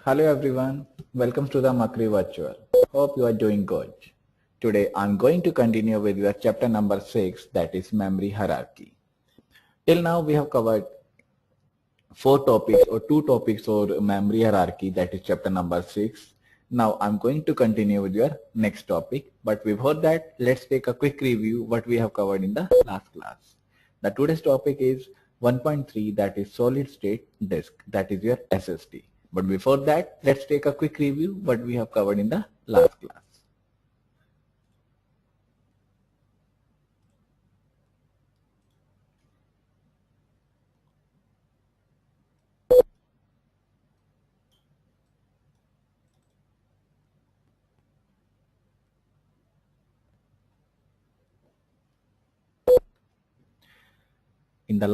Hello everyone, welcome to the Makri Virtual. Hope you are doing good. Today I'm going to continue with your chapter number 6, that is memory hierarchy. Till now we have covered 2 topics or memory hierarchy, that is chapter number 6. Now I'm going to continue with your next topic, but before that let's take a quick review what we have covered in the last class. The today's topic is 1.3, that is solid state disk, that is your SSD. But before that, let's take a quick review what we have covered in the last class. In the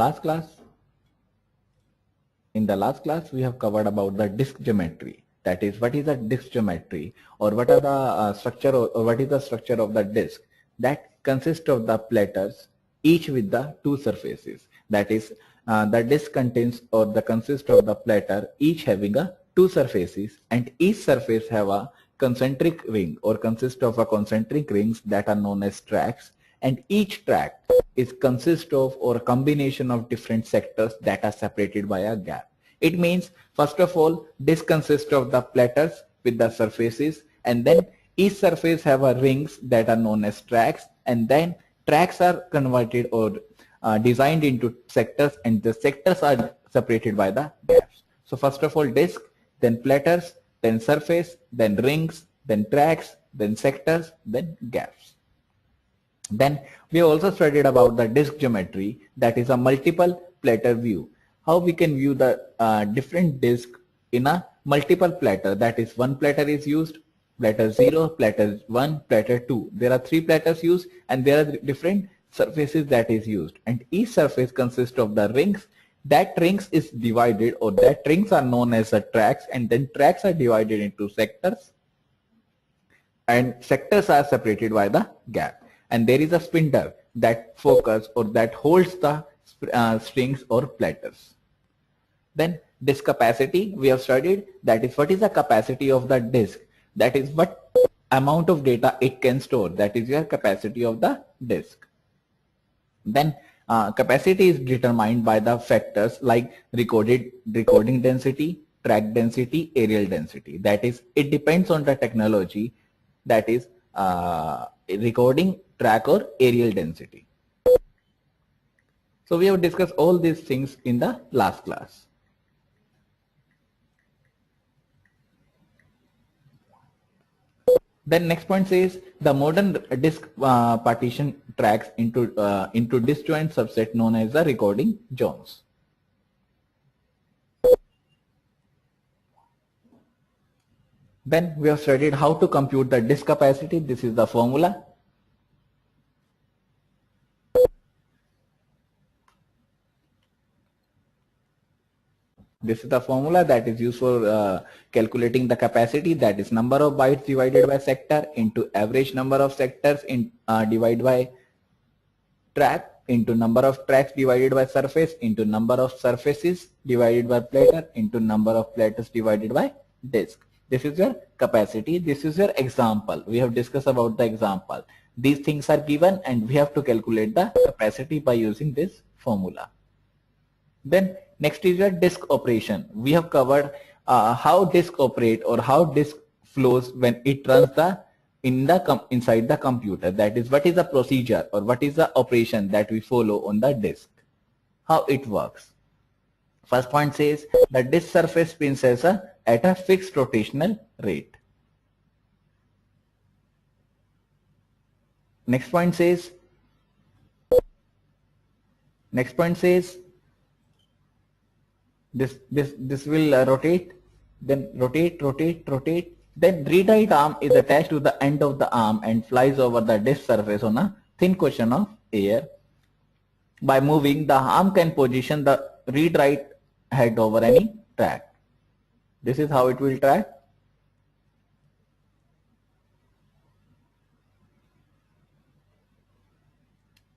last class, we have covered about the disk geometry. That is, what is the disk geometry, or what are the structure, or what is the structure of the disk? That consists of the platters, each with the 2 surfaces. That is, the disk contains or the consists of the platter, each having a 2 surfaces, and each surface have a concentric ring or consist of a concentric rings that are known as tracks, and each track is consist of or a combination of different sectors that are separated by a gap. It means, first of all, this consists of the platters with the surfaces, and then each surface have a rings that are known as tracks, and then tracks are converted or designed into sectors, and the sectors are separated by the gaps. So first of all, disk, then platters, then surface, then rings, then tracks, then sectors, then gaps. Then we also studied about the disk geometry, that is a multiple platter view. How we can view the different disk in a multiple platter, that is one platter is used, platter 0, platter 1, platter 2. There are 3 platters used, and there are different surfaces that is used, and each surface consists of the rings. That rings is divided, or that rings are known as the tracks, and then tracks are divided into sectors, and sectors are separated by the gap. And there is a spindle that focus or that holds the strings or platters. Then disk capacity we have studied, that is what is the capacity of the disk, that is what amount of data it can store, that is your capacity of the disk. Then capacity is determined by the factors like recording density, track density, areal density. That is, it depends on the technology, that is recording, track, or areal density. So we have discussed all these things in the last class. Then next point says the modern disk partition tracks into disjoint subset known as the recording zones. Then we have studied how to compute the disk capacity. This is the formula. This is the formula that is used for calculating the capacity, that is number of bytes divided by sector into average number of sectors divided by track into number of tracks divided by surface into number of surfaces divided by platter into number of platters divided by disk. This is your capacity. This is your example. We have discussed about the example. These things are given and we have to calculate the capacity by using this formula. Then next is your disk operation. We have covered how disk operate or how disk flows when it runs inside the computer. That is, what is the procedure or what is the operation that we follow on the disk, how it works. First point says the disk surface spins at a fixed rotational rate. Next point says this will rotate, then rotate. Then read-write arm is attached to the end of the arm and flies over the disk surface on a thin cushion of air. By moving, the arm can position the read-write head over any track. This is how it will track.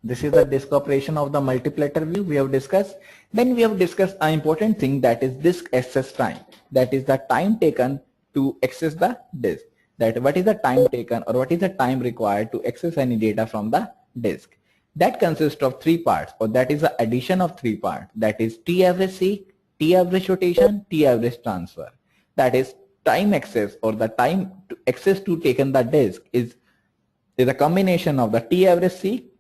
This is the disk operation of the multiplatter view we have discussed. Then we have discussed an important thing, that is disk access time. that is the time taken to access the disk. That what is the time taken or what is the time required to access any data from the disk. That consists of three parts, or that is the addition of three parts. That is T average seek, T average rotation, T average transfer. That is time access, or the time to access to taken the disk is a combination of the T average seek,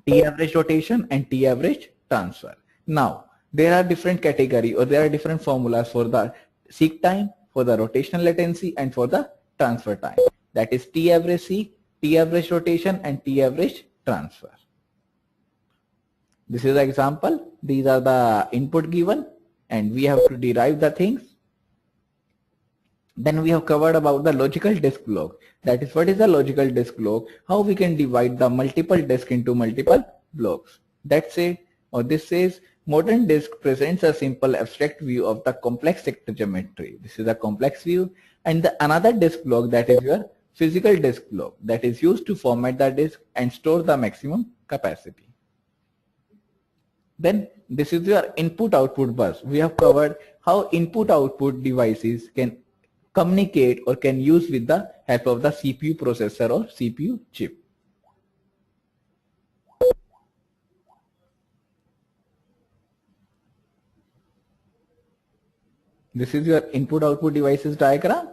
T average rotation and T average transfer. Now there are different category, or there are different formulas for the seek time, for the rotational latency and for the transfer time. That is T average seek, T average rotation and T average transfer. This is the example. These are the input given and we have to derive the things. Then we have covered about the logical disk block. That is, what is the logical disk block? How we can divide the multiple disk into multiple blocks. That's it. Or this says modern disk presents a simple abstract view of the complex sector geometry. This is a complex view. And the another disk block, that is your physical disk block, that is used to format the disk and store the maximum capacity. Then this is your input output bus. We have covered how input output devices can communicate or can use with the help of the CPU processor or CPU chip. This is your input output devices diagram.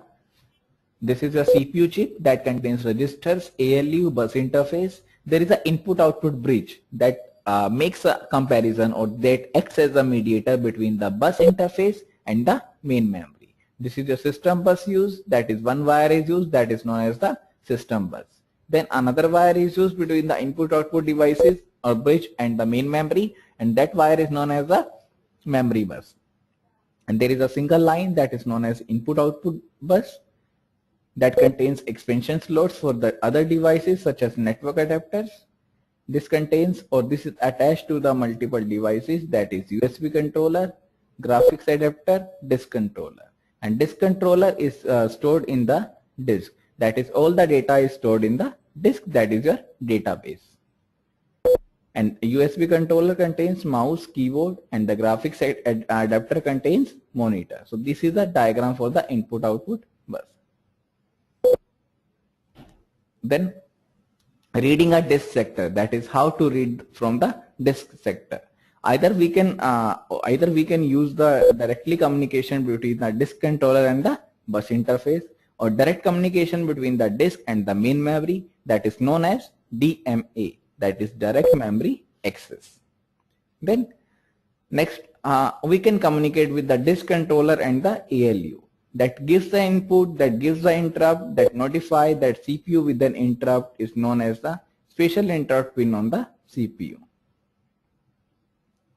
This is your CPU chip that contains registers, ALU, bus interface. There is an input output bridge that makes a comparison, or that acts as a mediator between the bus interface and the main memory. This is your system bus used, that is one wire is used, that is known as the system bus. Then another wire is used between the input output devices or bridge and the main memory, and that wire is known as the memory bus. And there is a single line that is known as input output bus that contains expansion slots for the other devices such as network adapters. This contains, or this is attached to the multiple devices, that is USB controller, graphics adapter, disk controller. And disk controller is stored in the disk. That is, all the data is stored in the disk, that is your database. And USB controller contains mouse, keyboard, and the graphics adapter contains monitor. So this is the diagram for the input output bus. Then reading a disk sector, that is how to read from the disk sector. Either we can use the directly communication between the disk controller and the bus interface, or direct communication between the disk and the main memory, that is known as DMA, that is direct memory access. Then next we can communicate with the disk controller and the ALU, that gives the input, that gives the interrupt, that notify that CPU with an interrupt is known as the special interrupt pin on the CPU.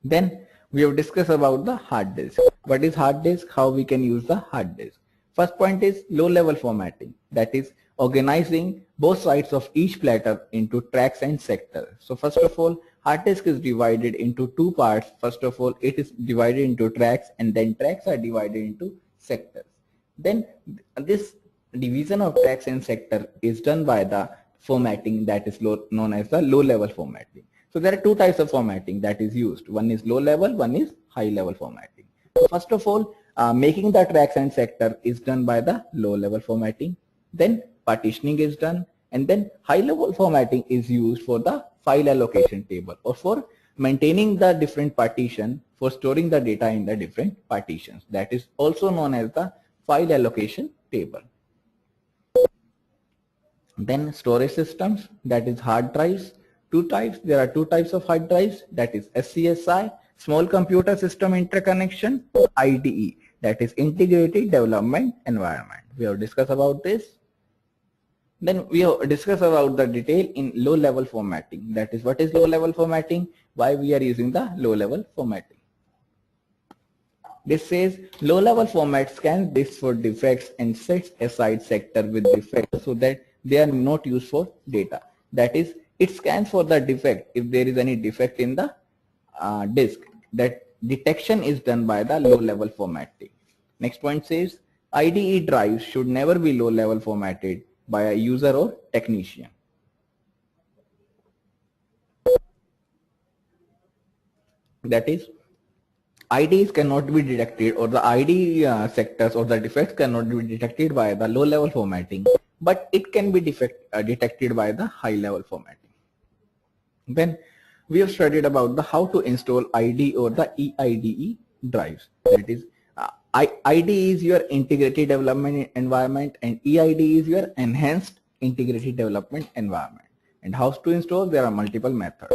Then we have discussed about the hard disk. What is hard disk? How we can use the hard disk? First point is low level formatting, that is organizing both sides of each platter into tracks and sectors. So first of all, hard disk is divided into two parts. First of all, it is divided into tracks, and then tracks are divided into sectors. Then this division of tracks and sector is done by the formatting that is known as the low level formatting. So there are two types of formatting that is used. One is low level, one is high level formatting. So first of all, making the tracks and sector is done by the low level formatting. Then partitioning is done, and then high level formatting is used for the file allocation table, or for maintaining the different partition, for storing the data in the different partitions. That is also known as the file allocation table. Then storage systems, that is hard drives. Two types. There are two types of hard drives, that is SCSI, small computer system interconnection, or IDE, that is integrated development environment. We have discussed about this. Then we have discussed about the detail in low level formatting. That is, what is low level formatting, why we are using the low level formatting. This says low level format scans disk for defects and sets aside sector with defects so that they are not used for data. That is, it scans for the defect. If there is any defect in the disk, that detection is done by the low level formatting. Next point says IDE drives should never be low level formatted by a user or technician. That is, IDs cannot be detected, or the ID sectors or the defects cannot be detected by the low level formatting, but it can be detected by the high level formatting. Then we have studied about the how to install ID or the EIDE drives. That is, ID is your integrated development environment and EIDE is your enhanced integrated development environment. And how to install? There are multiple methods.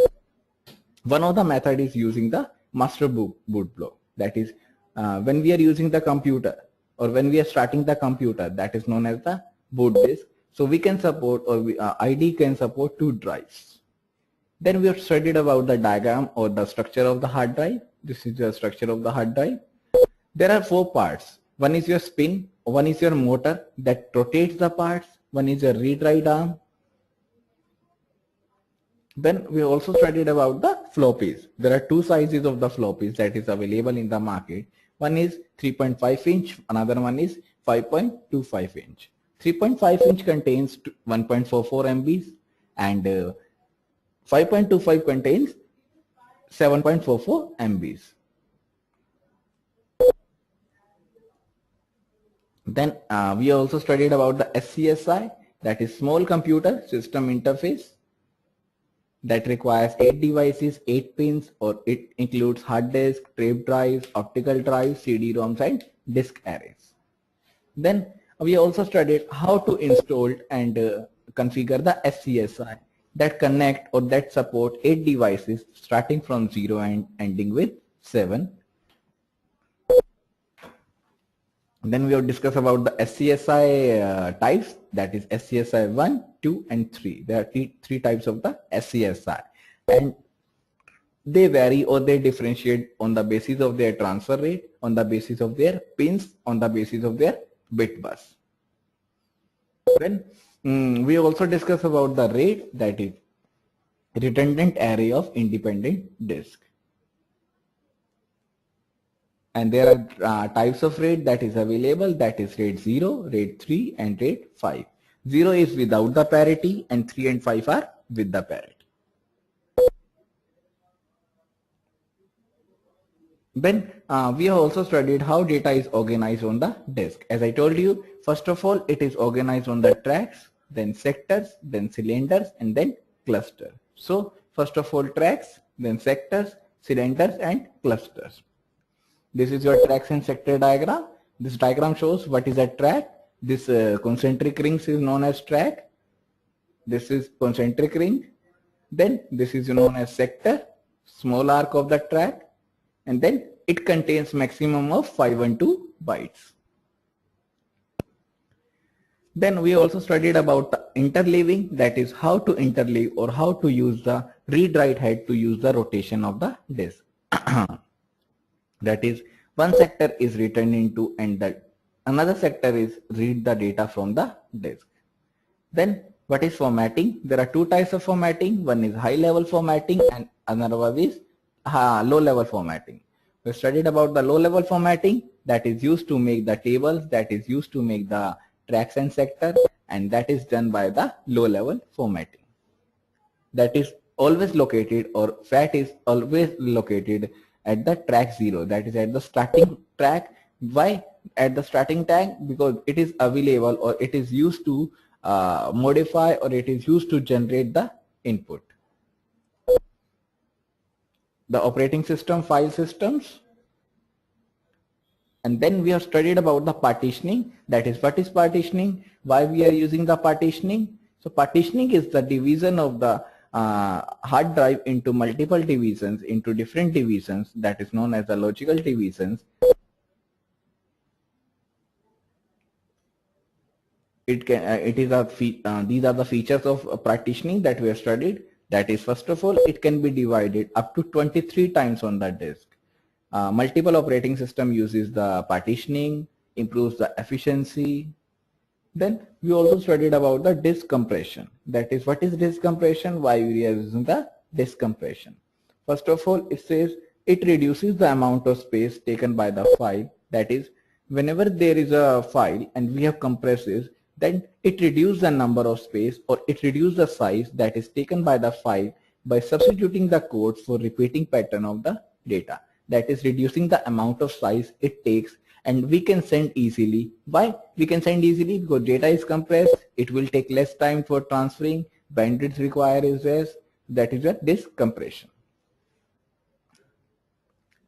One of the method is using the master boot flow. That is, when we are using the computer or when we are starting the computer, that is known as the boot disk. So we can support, or ID can support 2 drives. Then we have studied about the diagram or the structure of the hard drive. This is the structure of the hard drive. There are 4 parts. One is your spin, one is your motor that rotates the parts, one is your read-write arm. Then we also studied about the floppies. There are 2 sizes of the floppies that is available in the market. One is 3.5 inch, another one is 5.25 inch. 3.5 inch contains 1.44 MBs and 5.25 contains 7.44 MBs. Then we also studied about the SCSI, that is small computer system interface, that requires 8 devices, 8 pins, or it includes hard disk, tape drives, optical drives, CD-ROMs and disk arrays. Then we also studied how to install and configure the SCSI that connect or that support 8 devices starting from 0 and ending with 7. Then we will discuss about the SCSI types, that is SCSI 1, 2 and 3. There are three types of the SCSI and they vary or they differentiate on the basis of their transfer rate, on the basis of their pins, on the basis of their bit bus. Then we also discuss about the RAID, that is redundant array of independent disk. And there are types of RAID that is available, that is RAID 0, RAID 3 and RAID 5. 0 is without the parity and 3 and 5 are with the parity. Then we have also studied how data is organized on the disk. As I told you, first of all, it is organized on the tracks, then sectors, then cylinders and then clusters. So first of all tracks, then sectors, cylinders and clusters. This is your tracks and sector diagram. This diagram shows what is a track. This concentric rings is known as track. This is concentric ring. Then this is known as sector, small arc of the track. And then it contains maximum of 512 bytes. Then we also studied about the interleaving, that is how to interleave or how to use the read-write head to use the rotation of the disk. That is, one sector is written into and another sector is read the data from the disk. Then what is formatting? There are 2 types of formatting. One is high level formatting and another one is low level formatting. We studied about the low level formatting, that is used to make the tables, that is used to make the tracks and sector, and that is done by the low level formatting. That is always located, or FAT is always located at the track 0, that is at the starting track. Why at the starting track? Because it is available or it is used to modify or it is used to generate the input. The operating system file systems. And then we have studied about the partitioning, that is what is partitioning, why we are using the partitioning. So partitioning is the division of the hard drive into multiple divisions, into different divisions, that is known as the logical divisions. These are the features of partitioning that we have studied. That is, first of all, it can be divided up to 23 times on the disk. Multiple operating system uses the partitioning, improves the efficiency. Then we also studied about the disk compression. That is, what is disk compression? Why we are using the disk compression? First of all, it says it reduces the amount of space taken by the file. That is, whenever there is a file and we have compresses, then it reduces the number of space or it reduces the size that is taken by the file by substituting the codes for repeating pattern of the data. that is reducing the amount of size it takes, and we can send easily. Why? We can send easily because data is compressed, it will take less time for transferring, bandwidth required is less, that is a disk compression.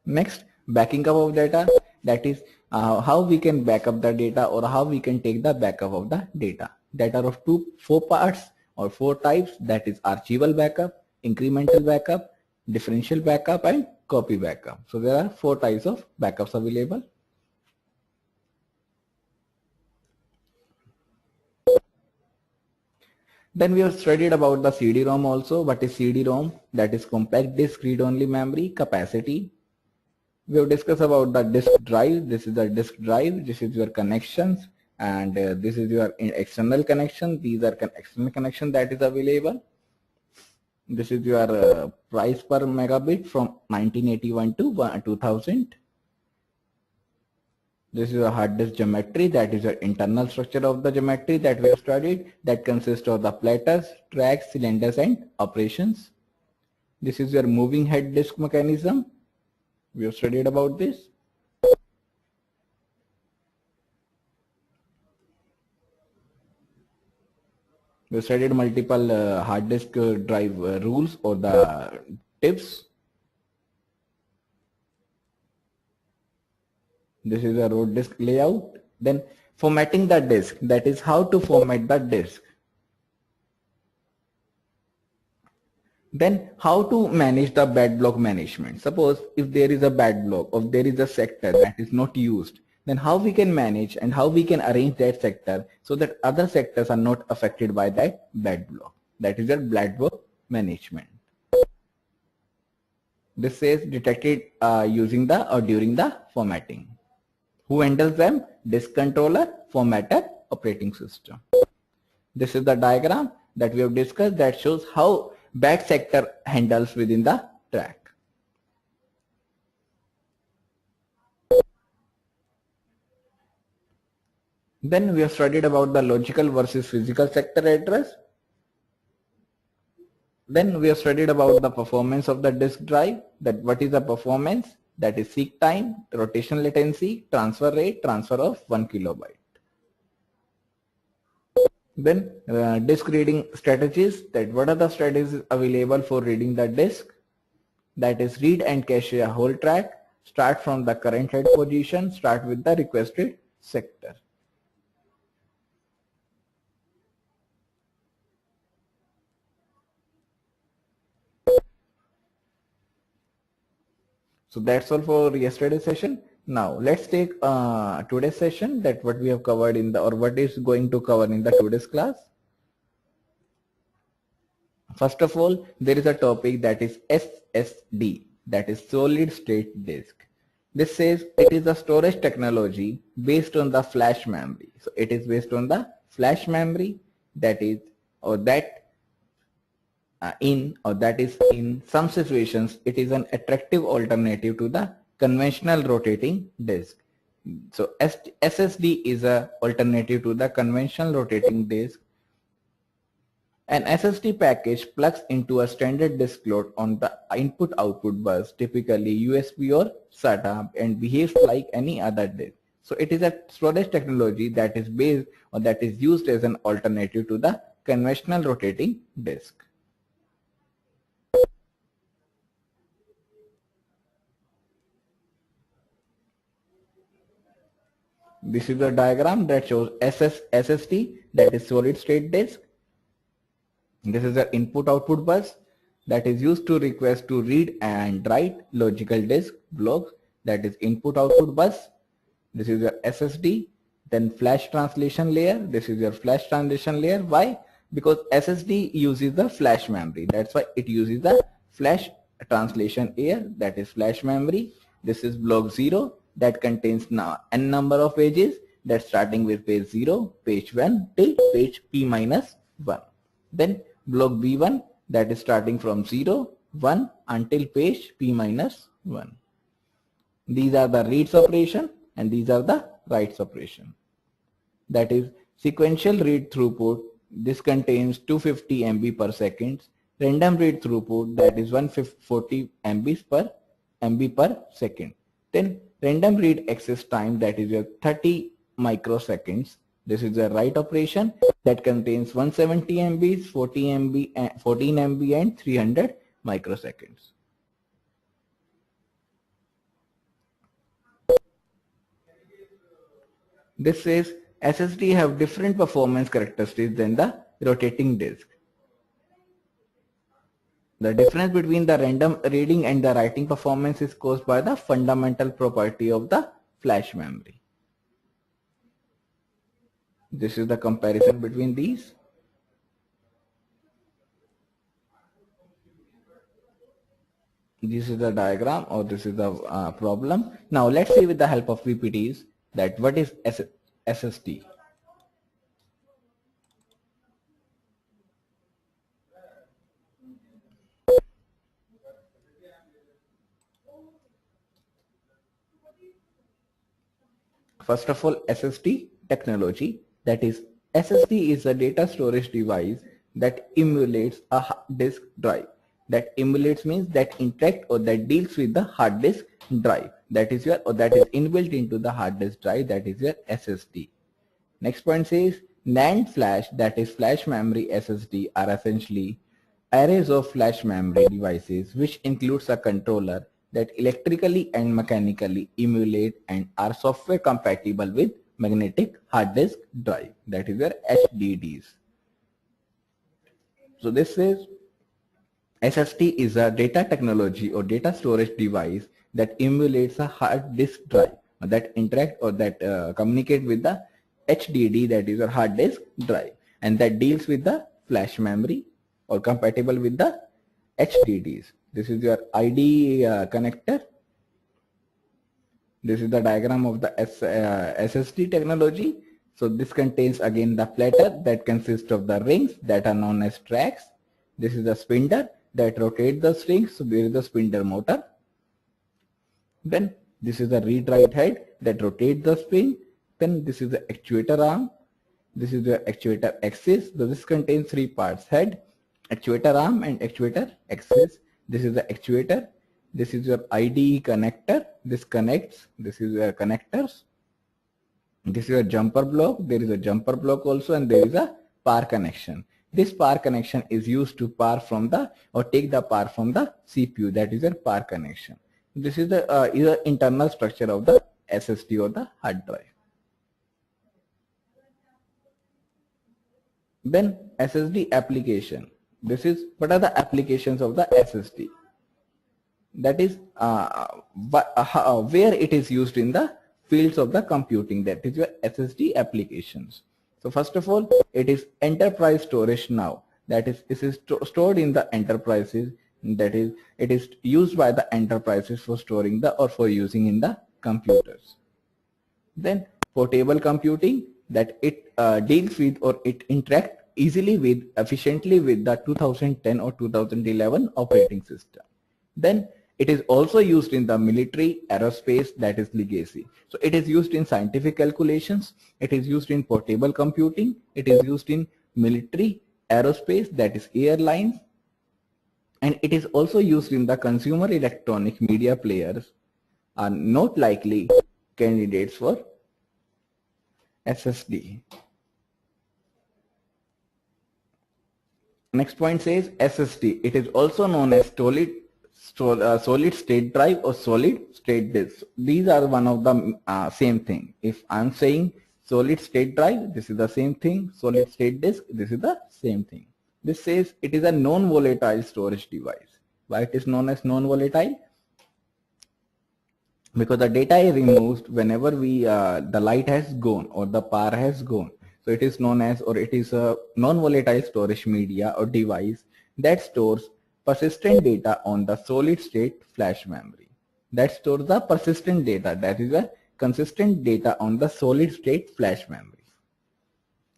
Next, backing up of data, that is how we can back up the data or how we can take the backup of the data. That are of four parts or four types, that is archival backup, incremental backup, differential backup and copy backup. So there are four types of backups available. Then we have studied about the CD-ROM also. What is CD-ROM? That is compact disk read-only memory capacity. We have discussed about the disk drive. This is the disk drive. This is your connections, and this is your external connection. These are external connection that is available. This is your price per megabit from 1981 to 2000. This is a hard disk geometry, that is your internal structure of the geometry that we have studied, that consists of the platters, tracks, cylinders and operations. This is your moving head disk mechanism. We have studied about this. We have studied multiple hard disk drive rules or the tips. This is a root disk layout. Then formatting the disk, that is how to format the disk. Then how to manage the bad block management. Suppose if there is a bad block or there is a sector that is not used, then how we can manage and how we can arrange that sector so that other sectors are not affected by that bad block. That is a bad block management. This is detected using the or during the formatting. Who handles them? Disk controller, formatter, operating system. This is the diagram that we have discussed that shows how bad sector handles within the track. Then we have studied about the logical versus physical sector address. Then we have studied about the performance of the disk drive, that what is the performance, that is seek time, rotation latency, transfer rate, transfer of 1 kilobyte. Then disk reading strategies, that what are the strategies available for reading the disk, that is read and cache a whole track, start from the current head position, start with the requested sector. So that's all for yesterday's session. Now let's take today's session, that what we have covered in the or what is going to cover in the today's class. First of all, there is a topic that is SSD, that is solid state disk. This says it is a storage technology based on the flash memory. So it is based on the flash memory, that is or that in some situations it is an attractive alternative to the conventional rotating disk. So SSD is a alternative to the conventional rotating disk. An SSD package plugs into a standard disk load on the input-output bus, typically USB or SATA, and behaves like any other disk. So it is a storage technology that is based or that is used as an alternative to the conventional rotating disk. This is a diagram that shows SSD, that is solid state disk. This is the input-output bus that is used to request to read and write logical disk blocks, that is input-output bus. This is your SSD. Then flash translation layer. This is your flash translation layer. Why? Because SSD uses the flash memory. That's why it uses the flash translation layer, that is flash memory. This is block 0 that contains now n number of pages, that starting with page 0, page 1 till page p-1. Then block B1 that is starting from 0, 1 until page p-1. These are the reads operation and these are the writes operation. That is sequential read throughput. This contains 250 MB per second. Random read throughput, that is 140 MB per MB per second. Then random read access time, that is your 30 microseconds. This is a write operation that contains 170 MBs, 40 MB, 14 MB and 300 microseconds. This says SSD have different performance characteristics than the rotating disk. The difference between the random reading and the writing performance is caused by the fundamental property of the flash memory. This is the comparison between these. This is the diagram, or this is the problem. Now let's see with the help of PPTs that what is SSD. First of all, SSD technology, that is SSD is a data storage device that emulates a hard disk drive. That emulates means that interact or that deals with the hard disk drive, that is your, or that is inbuilt into the hard disk drive, that is your SSD. Next point says NAND flash, that is flash memory SSD, are essentially arrays of flash memory devices which includes a controller that electrically and mechanically emulate and are software compatible with magnetic hard disk drive, that is your HDDs. So this says SSD is a data technology or data storage device that emulates a hard disk drive that interact or that communicate with the HDD, that is your hard disk drive, and that deals with the flash memory or compatible with the HDDs. This is your ID connector. This is the diagram of the SSD technology. So this contains again the platter that consists of the rings that are known as tracks. This is the spindle that rotates the strings. So there is the spindle motor. Then this is the read-write head that rotates the spring. Then this is the actuator arm. This is the actuator axis. So this contains three parts: head, actuator arm and actuator axis. This is the actuator. This is your IDE connector. This connects. This is your connectors. This is your jumper block. There is a jumper block also, and there is a power connection. This power connection is used to power from the or take the power from the CPU. That is your power connection. This is the internal structure of the SSD or the hard drive. Then SSD application. This is what are the applications of the SSD. That is where it is used in the fields of the computing, that is your SSD applications. So first of all, it is enterprise storage now. That is, this is stored in the enterprises. That is, it is used by the enterprises for storing the or for using in the computers. Then portable computing, that it deals with or it interacts easily with, efficiently with the 2010 or 2011 operating system. Then it is also used in the military, aerospace, that is legacy. So it is used in scientific calculations, it is used in portable computing, it is used in military, aerospace, that is airlines, and it is also used in the consumer electronic media players are not likely candidates for SSD. Next point says SSD. It is also known as solid state drive or solid state disk. These are one of the same thing. If I'm saying solid state drive, this is the same thing. Solid state disk, this is the same thing. This says it is a non-volatile storage device. Why it is known as non-volatile? Because the data is removed whenever the light has gone or the power has gone. So it is known as, or it is a non-volatile storage media or device that stores persistent data on the solid state flash memory. That stores the persistent data, that is a consistent data on the solid state flash memory.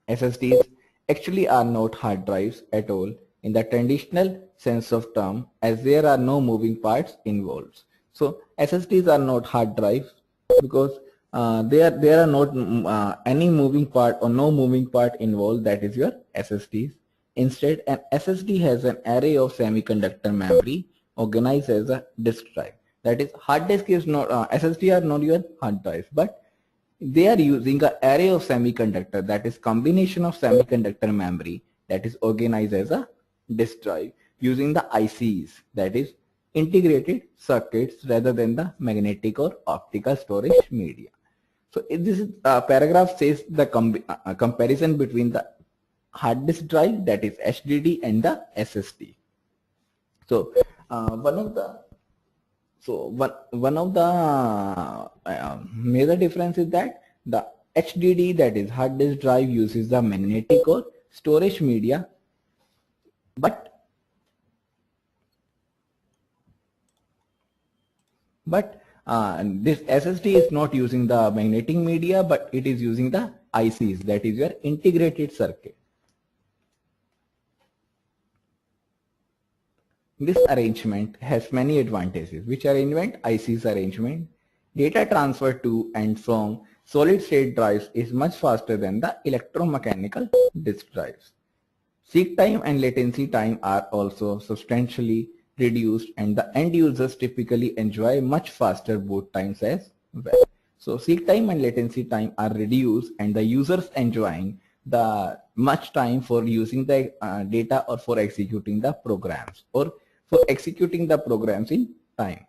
SSDs actually are not hard drives at all in the traditional sense of term, as there are no moving parts involved. So SSDs are not hard drives because there are not any moving part or no moving part involved, that is your SSDs. Instead, an SSD has an array of semiconductor memory organized as a disk drive. That is, hard disk is not, SSD are not your hard drive, but they are using an array of semiconductor, that is combination of semiconductor memory that is organized as a disk drive using the ICs, that is integrated circuits, rather than the magnetic or optical storage media. So this is, paragraph says the comparison between the hard disk drive, that is HDD, and the SSD. So one of the major difference is that the HDD, that is hard disk drive, uses the magnetic or storage media, but this SSD is not using the magnetic media, but it is using the ICs, that is your integrated circuit. This arrangement has many advantages. Which arrangement? ICs arrangement. Data transfer to and from solid state drives is much faster than the electromechanical disk drives. Seek time and latency time are also substantially reduced, and the end users typically enjoy much faster boot times as well. So seek time and latency time are reduced, and the users enjoying the much time for using the data, or for executing the programs, or for executing the programs in time.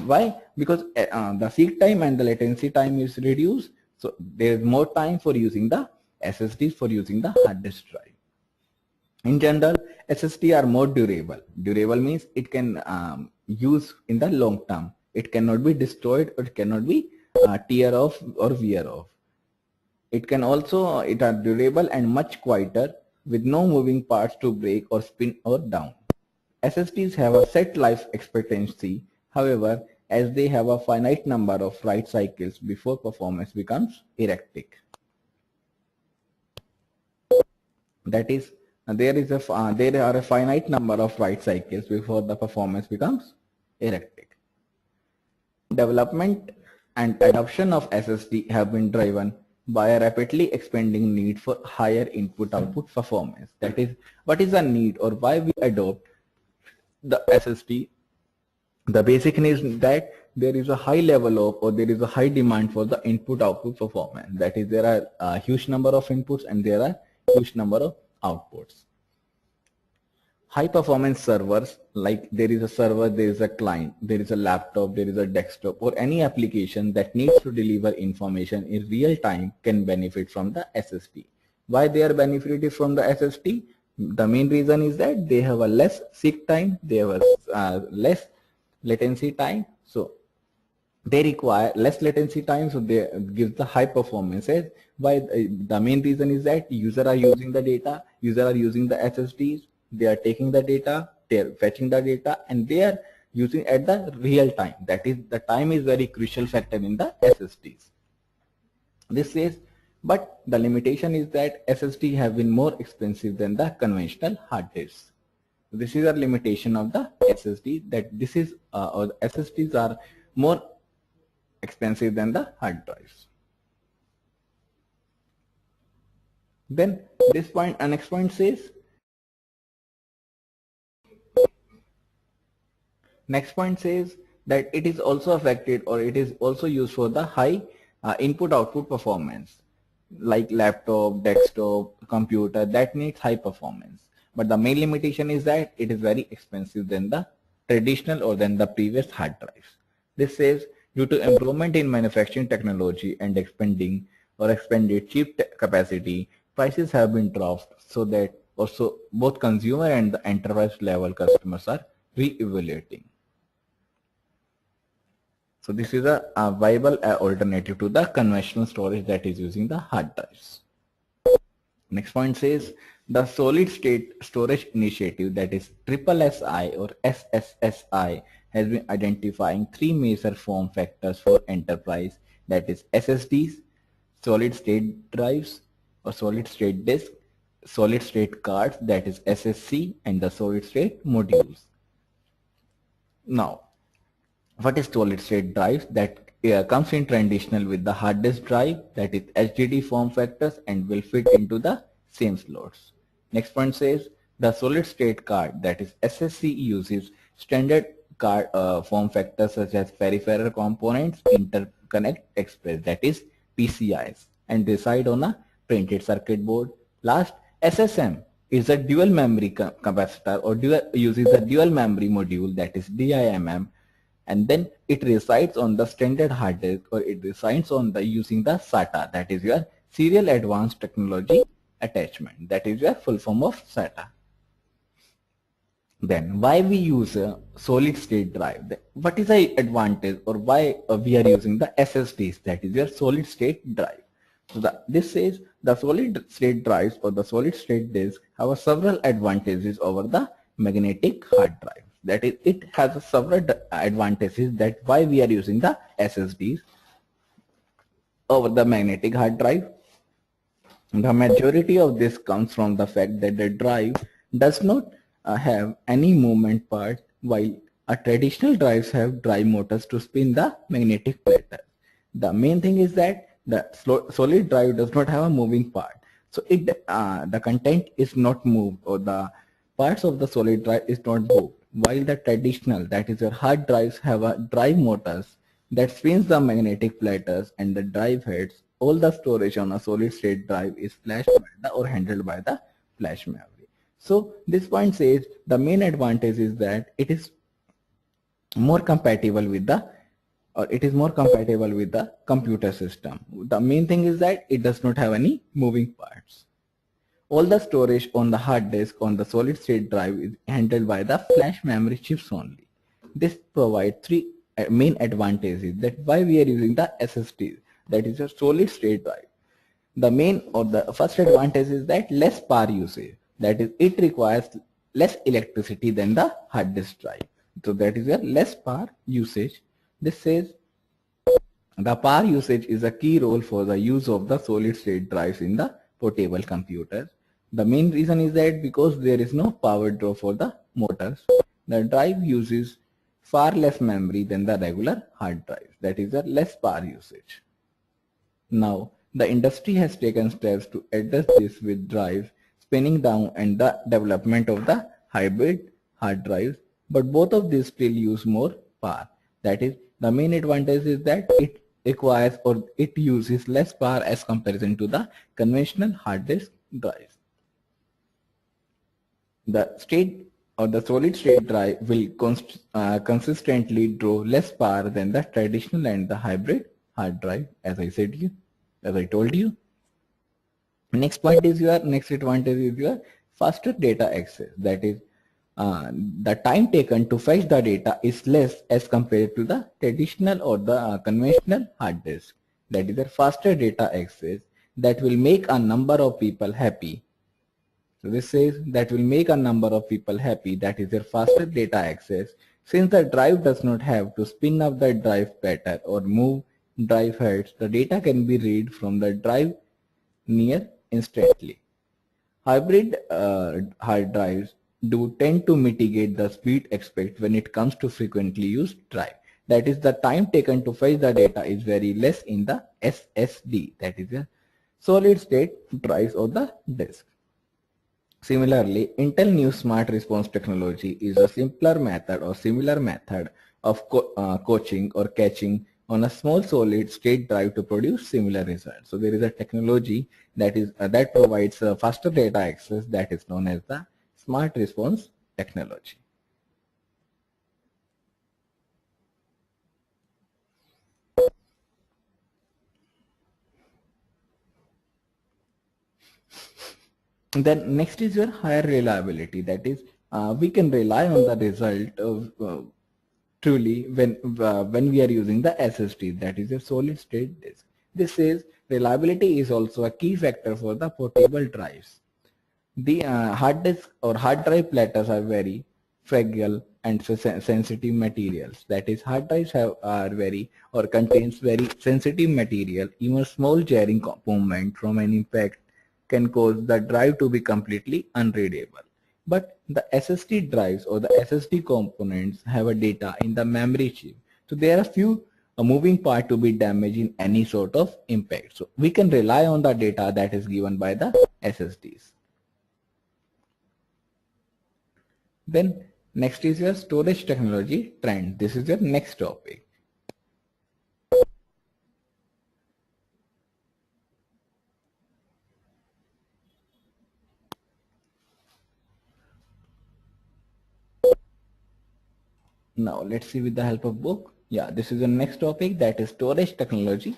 Why? Because the seek time and the latency time is reduced, so there is more time for using the SSDs, for using the hard disk drive. In general, SSD are more durable. Durable means it can use in the long term. It cannot be destroyed, or it cannot be tear off or wear off. It can also, it are durable and much quieter, with no moving parts to break or spin or down. SSDs have a set life expectancy, however, as they have a finite number of write cycles before performance becomes erratic. That is, there are a finite number of write cycles before the performance becomes erratic. Development and adoption of SSD have been driven by a rapidly expanding need for higher input-output performance. That is, what is the need, or why we adopt the SSD? The basic need is that there is a high level of, or there is a high demand for the input-output performance. That is, there are a huge number of inputs and there are huge number of outputs. High performance servers, like there is a server, there is a client, there is a laptop, there is a desktop, or any application that needs to deliver information in real time, can benefit from the SSD. Why they are benefited from the SSD? The main reason is that they have a less seek time, they have a less latency time, so they require less latency time, so they give the high performances. Why? The main reason is that user are using the data, user are using the SSDs, they are taking the data, they are fetching the data, and they are using at the real time. That is, the time is very crucial factor in the SSDs. This says, but the limitation is that SSD have been more expensive than the conventional hard disks. This is a limitation of the SSD, that this is or the SSDs are more expensive than the hard drives. Then this point, next point says, that it is also affected, or it is also used for the high input-output performance, like laptop, desktop, computer, that needs high performance. But the main limitation is that it is very expensive than the traditional, or than the previous hard drives. This says, due to improvement in manufacturing technology and expanded chip capacity, prices have been dropped, so that also both consumer and the enterprise level customers are re-evaluating. So this is a viable alternative to the conventional storage that is using the hard drives. Next point says, the solid state storage initiative, that is SSSI or SSSI, has been identifying three major form factors for enterprise, that is SSDs, solid state drives or solid state disk, solid state cards, that is SSC, and the solid state modules. Now, what is solid state drives? That comes in traditional with the hard disk drive, that is HDD form factors, and will fit into the same slots. Next point says, the solid state card, that is SSC, uses standard form factors such as peripheral components interconnect express, that is PCIs, and reside on a printed circuit board. Last, SSM is a dual memory capacitor or uses a dual memory module, that is DIMM, and then it resides on the standard hard disk, or it resides on the using the SATA, that is your serial advanced technology attachment, that is your full form of SATA. Then why we use a solid state drive? What is the advantage, or why we are using the SSDs, that is your solid state drive? So this says the solid state drives or the solid state disk have several advantages over the magnetic hard drive. That is, it has several advantages that why we are using the SSDs over the magnetic hard drive. The majority of this comes from the fact that the drive does not have any movement part, while traditional drives have drive motors to spin the magnetic platter. The main thing is that the solid drive does not have a moving part, so the content is not moved, or the parts of the solid drive is not moved, while the traditional, that is your hard drives, have a drive motors that spins the magnetic platters and the drive heads. All the storage on a solid state drive is flashed by the or handled by the flash memory. So this point says the main advantage is that it is more compatible with the computer system. The main thing is that it does not have any moving parts. All the storage on the hard disk on the solid state drive is handled by the flash memory chips only. This provides three main advantages that why we are using the SSD, that is a solid state drive. The main or the first advantage is that less power usage, that is it requires less electricity than the hard disk drive. So that is a less power usage. This says the power usage is a key role for the use of the solid state drives in the portable computers. The main reason is that because there is no power draw for the motors, the drive uses far less memory than the regular hard drive. That is a less power usage. Now, the industry has taken steps to address this with drives spinning down and the development of the hybrid hard drives, but both of these still use more power. That is, the main advantage is that it requires or it uses less power as comparison to the conventional hard disk drives. The state or the solid state drive will consistently draw less power than the traditional and the hybrid hard drive, as I told you. Next advantage is your faster data access. That is, the time taken to fetch the data is less as compared to the traditional or the conventional hard disk. That is a faster data access that will make a number of people happy. So this says that will make a number of people happy, that is a faster data access. Since the drive does not have to spin up the drive pattern or move drive heads, the data can be read from the drive near instantly. Hybrid hard drives do tend to mitigate the speed aspect when it comes to frequently used drive. That is, the time taken to fetch the data is very less in the SSD, that is a solid state drives or the disk. Similarly, Intel new smart response technology is a simpler method or similar method of coaching or catching on a small solid state drive to produce similar results. So there is a technology that provides faster data access, that is known as the smart response technology. Then next is your higher reliability. That is, we can rely on the result of truly when we are using the SSD, that is a solid state disk. This says reliability is also a key factor for the portable drives. The hard disk or hard drive platters are very fragile and sensitive materials. That is, hard drives contains very sensitive material. Even small jarring movement from an impact can cause the drive to be completely unreadable. But the SSD drives or the SSD components have a data in the memory chip. So there are few moving part to be damaged in any sort of impact. So we can rely on the data that is given by the SSDs. Then Next is your storage technology trend. This is your next topic. Now let's see with the help of book. Yeah, this is the next topic, that is storage technology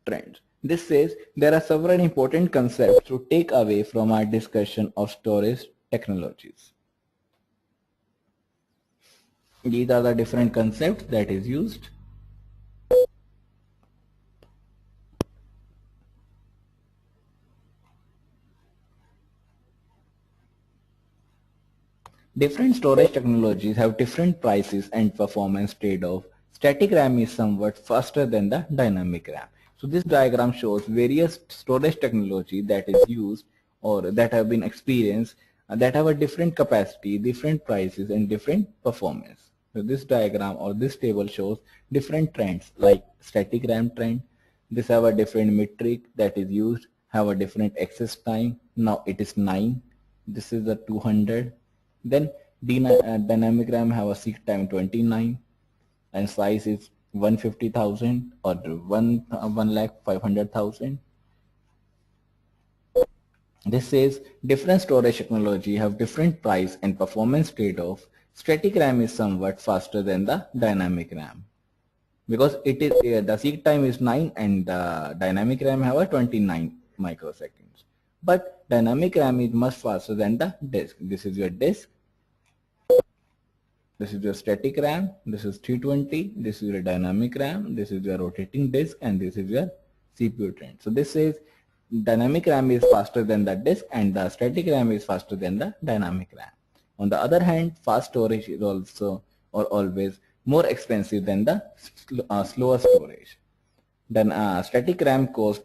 trends. This says there are several important concepts to take away from our discussion of storage technologies. These are the different concepts that is used. Different storage technologies have different prices and performance trade-off. Static RAM is somewhat faster than the dynamic RAM. So this diagram shows various storage technology that is used or that have been experienced that have a different capacity, different prices and different performance. So this diagram or this table shows different trends like static RAM trend. This have a different metric that is used, have a different access time. Now it is 9. This is the 200. Then dynamic RAM have a seek time 29 and size is 150,000 or 1,500,000. This says different storage technology have different price and performance trade-off. Static RAM is somewhat faster than the dynamic RAM because it is the seek time is 9 and the dynamic RAM have a 29 microseconds. But dynamic RAM is much faster than the disk. This is your disk. This is your static RAM, this is 320, this is your dynamic RAM, this is your rotating disk and this is your CPU trend. So this says dynamic RAM is faster than the disk and the static RAM is faster than the dynamic RAM. On the other hand, fast storage is also or always more expensive than the slower storage. Then static RAM cost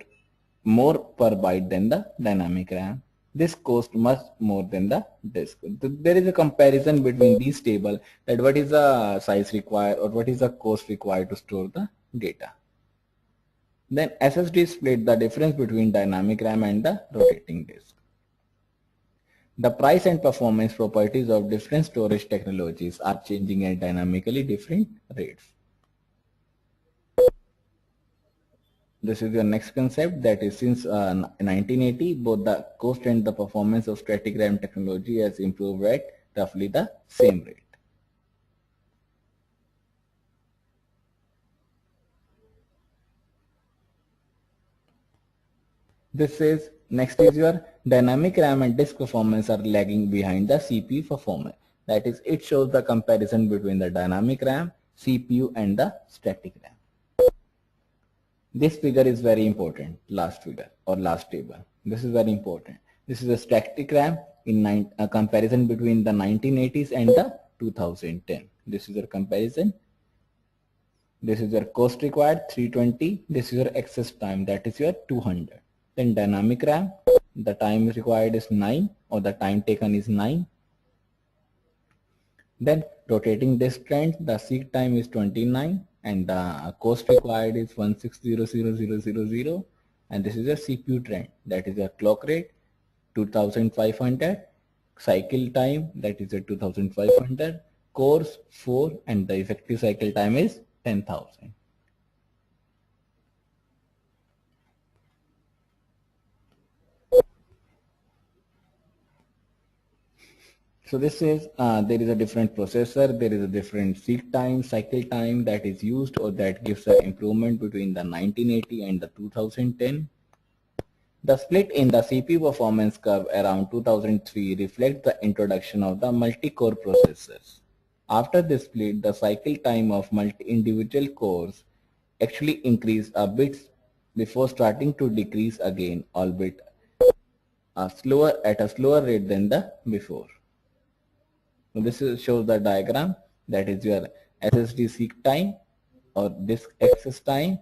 more per byte than the dynamic RAM. This costs much more than the disk. There is a comparison between these tables that what is the size required or what is the cost required to store the data. Then SSD split the difference between dynamic RAM and the rotating disk. The price and performance properties of different storage technologies are changing at dynamically different rates. This is your next concept, that is since 1980 both the cost and the performance of static RAM technology has improved at roughly the same rate. This says next is your dynamic RAM and disk performance are lagging behind the CPU performance. That is, it shows the comparison between the dynamic RAM, CPU and the static RAM. This figure is very important, last figure or last table. This is very important. This is a static RAM in a comparison between the 1980s and the 2010. This is your comparison. This is your cost required 320. This is your access time, that is your 200. Then dynamic RAM, the time required is 9 or the time taken is 9. Then rotating disk trend, the seek time is 29 and the cost required is 160,000 and this is a CPU trend, that is a clock rate 2500, cycle time that is a 2500, cores 4 and the effective cycle time is 10,000. So this is there is a different processor, there is a different seek time, cycle time that is used or that gives an improvement between the 1980 and the 2010. The split in the CPU performance curve around 2003 reflects the introduction of the multi-core processors. After this split, the cycle time of individual cores actually increased a bit before starting to decrease again, albeit at a slower rate than the before. So this shows the diagram, that is your SSD seek time or disk access time,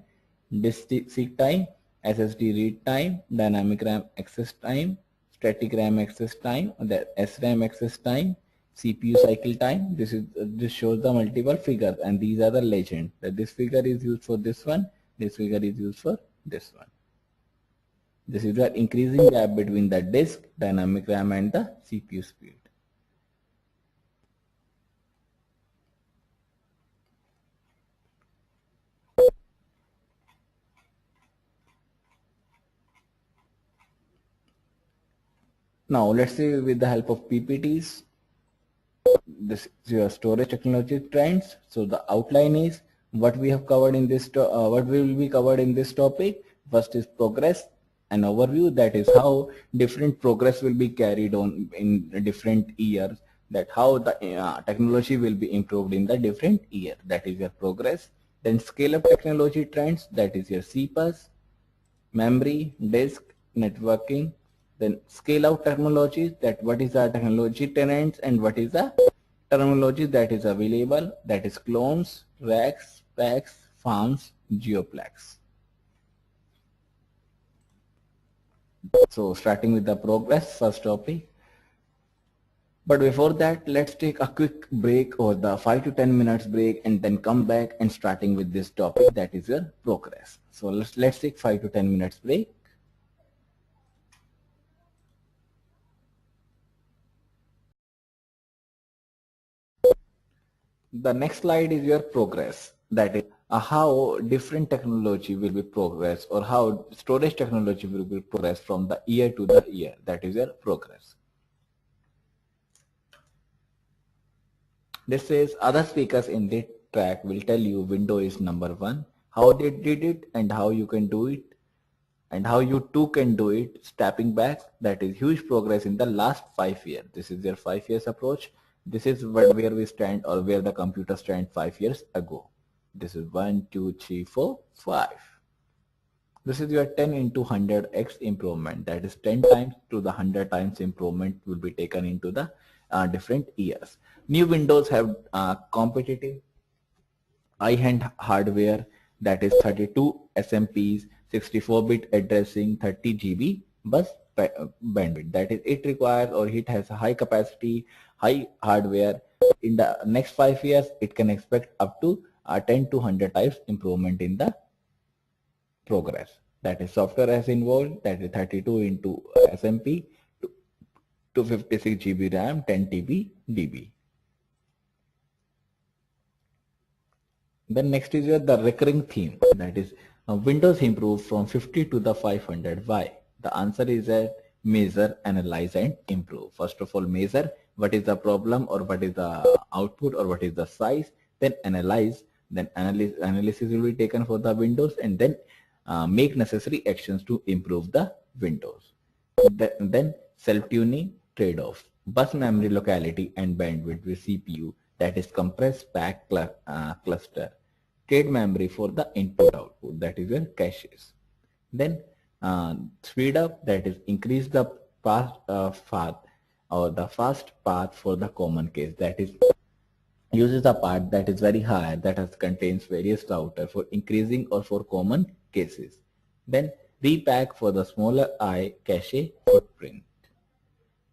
disk seek time, SSD read time, dynamic RAM access time, static RAM access time, the SRAM access time, CPU cycle time. This shows the multiple figures and these are the legend. That this figure is used for this one, this figure is used for this one. This is the increasing gap between the disk, dynamic RAM and the CPU speed. Now let's see with the help of PPTs. This is your storage technology trends. So the outline is what we have covered in this, what will be covered in this topic. First is progress, an overview, that is how different progress will be carried on in different years, that how the technology will be improved in the different year, that is your progress. Then scale up technology trends, that is your CPaaS, memory, disk, networking. Then scale out technologies, that what is the technology trends and what is the terminology that is available, that is clones, racks, packs, farms, geoplex. So starting with the progress, first topic. But before that, let's take a quick break, or the 5 to 10 minutes break, and then come back and starting with this topic, that is your progress. So let's take 5 to 10 minutes break. The next slide is your progress, that is how different technology will be progress, or how storage technology will be progress from the year to the year, that is your progress. This says other speakers in this track will tell you window is number one, how they did it and how you can do it, and how you too can do it. Stepping back, that is huge progress in the last 5 years. This is your 5 years approach. This is where we stand, or where the computer stand 5 years ago. This is 1, 2, 3, 4, 5. This is your 10 into 100x improvement. That is 10 times to the 100 times improvement will be taken into the different years. New Windows have competitive high-end hardware, that is 32 SMPs, 64-bit addressing, 30 GB bus bandwidth. That is, it requires, or it has a high capacity, high hardware. In the next 5 years, it can expect up to 10 to 100 times improvement in the progress. That is, software has involved, that is 32 into SMP, 256 GB RAM, 10 TB DB. Then next is the recurring theme, that is Windows improved from 50 to the 500. Why? The answer is a measure, analyze and improve. First of all, measure what is the problem, or what is the output, or what is the size. Then analyze, then analysis will be taken for the Windows, and then make necessary actions to improve the Windows. Then self-tuning, trade-offs, bus memory locality and bandwidth with CPU, that is compressed pack cluster, trade memory for the input output, that is your caches. Then speed up, that is increase the path or the fast path for the common case, that is uses a part that is very high, that has contains various router for increasing or for common cases. Then repack for the smaller I cache footprint.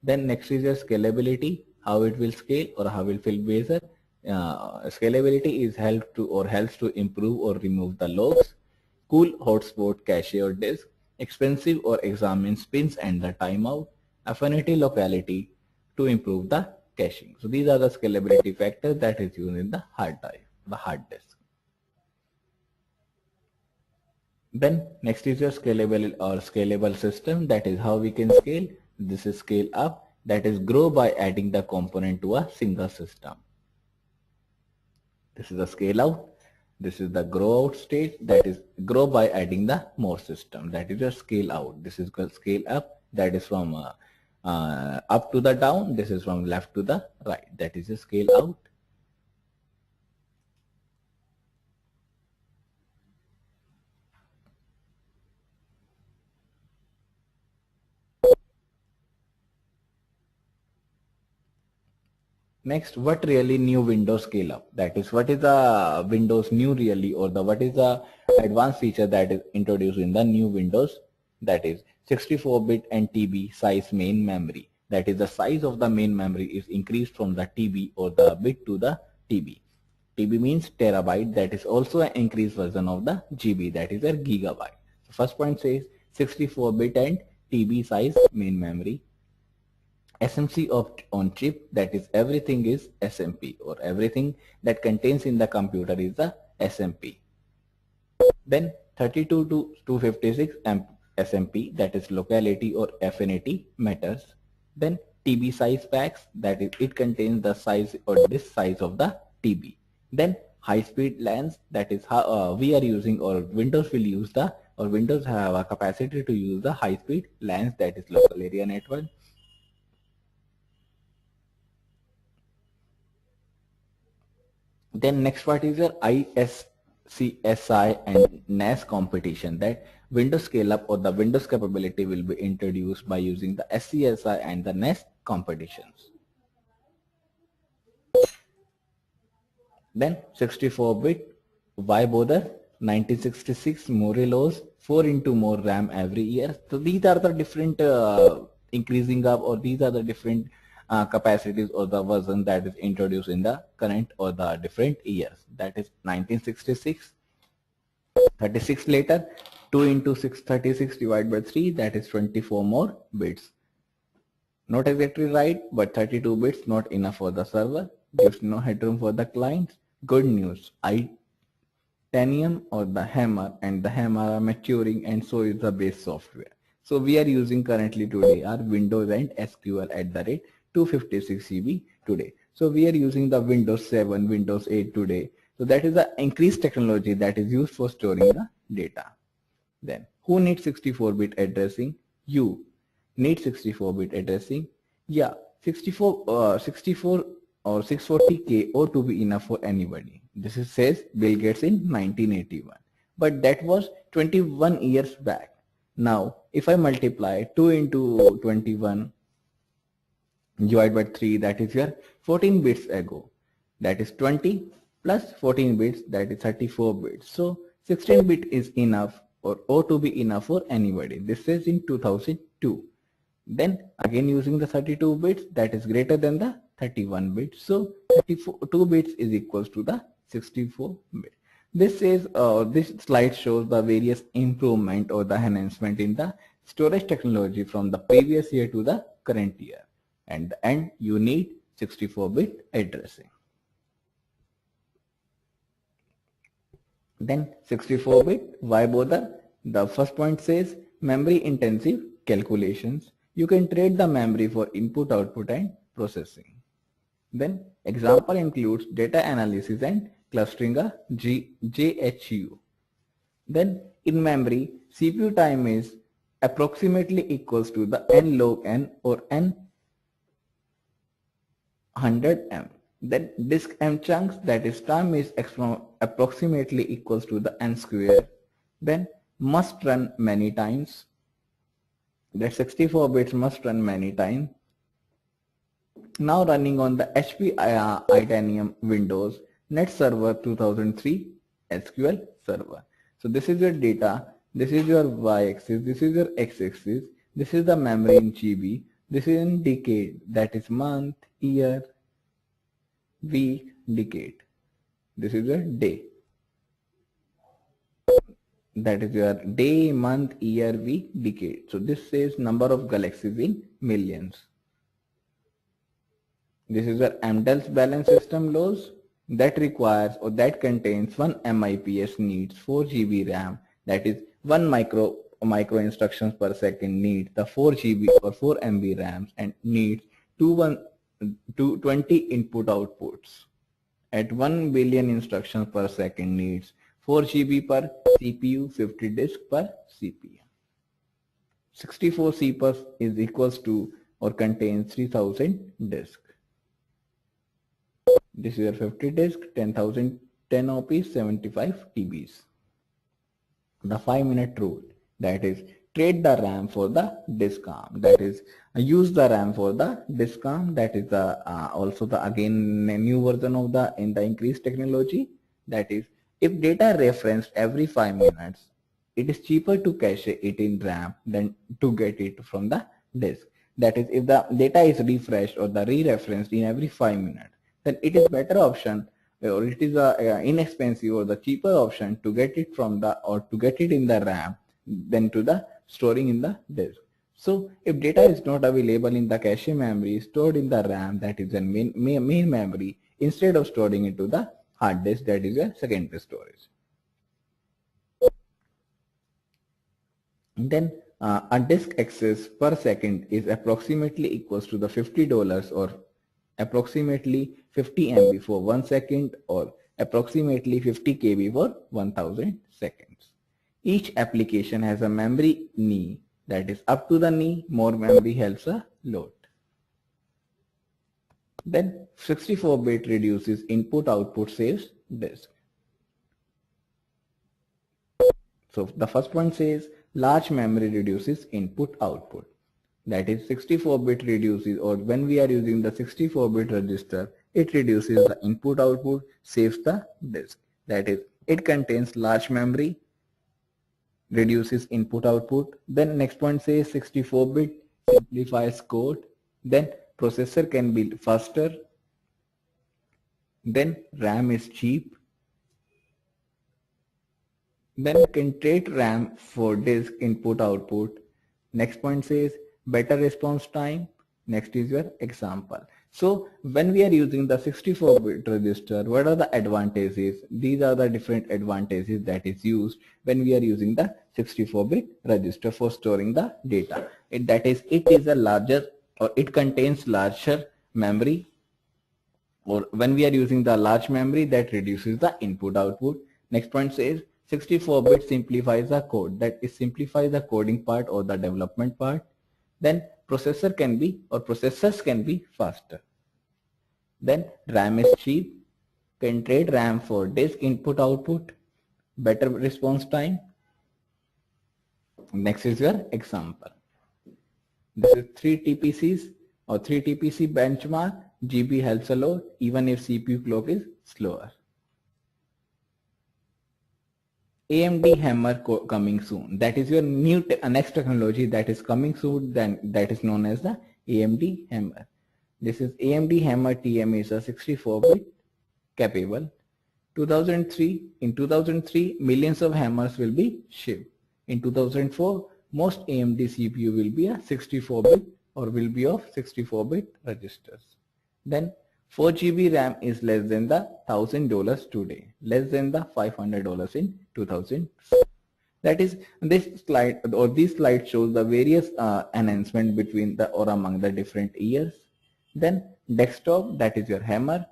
Then next is your scalability, how it will scale or how it will measure. Scalability is helps to improve or remove the logs, cool hotspot cache or disk, expensive or examine spins and the timeout, affinity locality to improve the caching. So these are the scalability factors that is used in the hard drive, the hard disk. Then next is your scalable system, that is how we can scale. This is scale up, that is grow by adding the component to a single system. This is the scale out. This is the grow out state, that is grow by adding the more system, that is your scale out. This is called scale up, that is from up to the down. This is from left to the right, that is a scale out. Next, what really new Windows scale up? That is, what is the Windows new really, or the what is the advanced feature that is introduced in the new Windows? That is 64-bit and TB size main memory. That is, the size of the main memory is increased from the TB or the bit to the TB. TB means terabyte. That is also an increased version of the GB. That is a gigabyte. So first point says 64-bit and TB size main memory. SMC on chip, that is everything is SMP, or everything that contains in the computer is the SMP. Then 32 to 256 SMP, that is locality or affinity matters. Then TB size packs, that is it contains the size or disk size of the TB. Then high speed LANs, that is how we are using, or Windows will use the, or Windows have a capacity to use the high speed LANs, that is local area network. Then next part is your ISCSI and NAS competition, that Windows scale up or the Windows capability will be introduced by using the SCSI and the NAS competitions. Then 64-bit, why bother? 1966 Morelos, 4 into more RAM every year. So these are the different increasing up, or these are the different capacities or the version that is introduced in the current or the different years. That is 1966, 36 later, 2 into 636 divided by 3, that is 24 more bits. Not exactly right, but 32 bits not enough for the server, gives no headroom for the clients. Good news, Tanium or the Hammer and the Hammer are maturing, and so is the base software. So we are using currently today are Windows and SQL at the rate 256 GB today. So we are using the Windows 7, Windows 8 today. So that is the increased technology that is used for storing the data. Then who needs 64-bit addressing? You need 64-bit addressing. Yeah, 64 or 640K ought to be enough for anybody. This is says Bill Gates in 1981. But that was 21 years back. Now, if I multiply 2 into 21 divided by 3, that is your 14 bits ago. That is 20 plus 14 bits, that is 34 bits. So 16 bit is enough or ought to be enough for anybody. This is in 2002. Then again using the 32 bits, that is greater than the 31 bits. So 2 bits is equals to the 64 bit. This is this slide shows the various improvement or the enhancement in the storage technology from the previous year to the current year. And you need 64-bit addressing. Then 64-bit, why bother? The first point says memory intensive calculations. You can trade the memory for input, output and processing. Then example includes data analysis and clustering a JHU. Then in memory, CPU time is approximately equals to the n log n or n 100 m. Then disk m chunks, that is time is approximately equals to the n square. Then must run many times. That 64 bits must run many times. Now running on the HP Itanium Windows Net Server 2003 SQL Server. So this is your data, this is your y-axis, this is your x-axis, this is the memory in GB, this is in decade, that is month, year, week, decade. This is your day. That is your day, month, year, week, decade. So this says number of galaxies in millions. This is your Amdahl's balance system laws that requires or that contains 1 MIPS needs 4 GB RAM, that is 1 micro instructions per second needs the 4 GB or 4 MB RAMs and needs 20 input outputs. At 1 billion instructions per second needs 4 GB per CPU, 50 disk per CPU. 64 CPUs is equals to or contains 3000 disks. This is your 50 disk, 10,000, 10 OPs, 75 TBs. The 5-minute rule, that is trade the RAM for the disk arm, that is use the RAM for the disk arm. That is the also the again a new version of the in the increased technology. That is if data referenced every 5 minutes, it is cheaper to cache it in RAM than to get it from the disk. That is if the data is refreshed or the re-referenced in every 5 minutes, then it is better option or it is a inexpensive or the cheaper option to get it from the or to get it in the RAM than to the storing in the disk. So if data is not available in the cache memory stored in the RAM, that is the main memory, instead of storing it to the hard disk, that is a secondary storage. And then a disk access per second is approximately equals to the $50 or approximately 50 MB for 1 second or approximately 50 KB for 1000 seconds. Each application has a memory knee that is up to the knee. More memory helps a load. Then 64-bit reduces input output saves disk. So the first one says large memory reduces input output. That is 64-bit reduces, or when we are using the 64-bit register, it reduces the input output, saves the disk. That is, it contains large memory, reduces input output. Then next point says 64-bit simplifies code. Then processor can be faster. Then RAM is cheap. Then can trade RAM for disk input output. Next point says better response time. Next is your example. So when we are using the 64-bit register, what are the advantages? These are the different advantages that is used when we are using the 64-bit register for storing the data. That is, it is a larger, or it contains larger memory, or when we are using the large memory, that reduces the input output. Next point says 64-bit simplifies the code, that is simplifies the coding part or the development part. Then processor can be, or processors can be faster. Then RAM is cheap, can trade RAM for disk input output, better response time. Next is your example. This is 3 TPCs or 3 TPC benchmark. GB helps a lot even if CPU clock is slower. AMD Hammer coming soon. That is your new next technology that is coming soon. Then that is known as the AMD Hammer. This is AMD Hammer TM is a 64-bit capable. In 2003, millions of hammers will be shipped. In 2004, most AMD CPU will be a 64-bit or will be of 64-bit registers. Then 4 GB RAM is less than the $1,000 today, less than the $500 in 2000. That is, this slide or this slide shows the various enhancement between the or among the different years. Then desktop, that is your Hammer,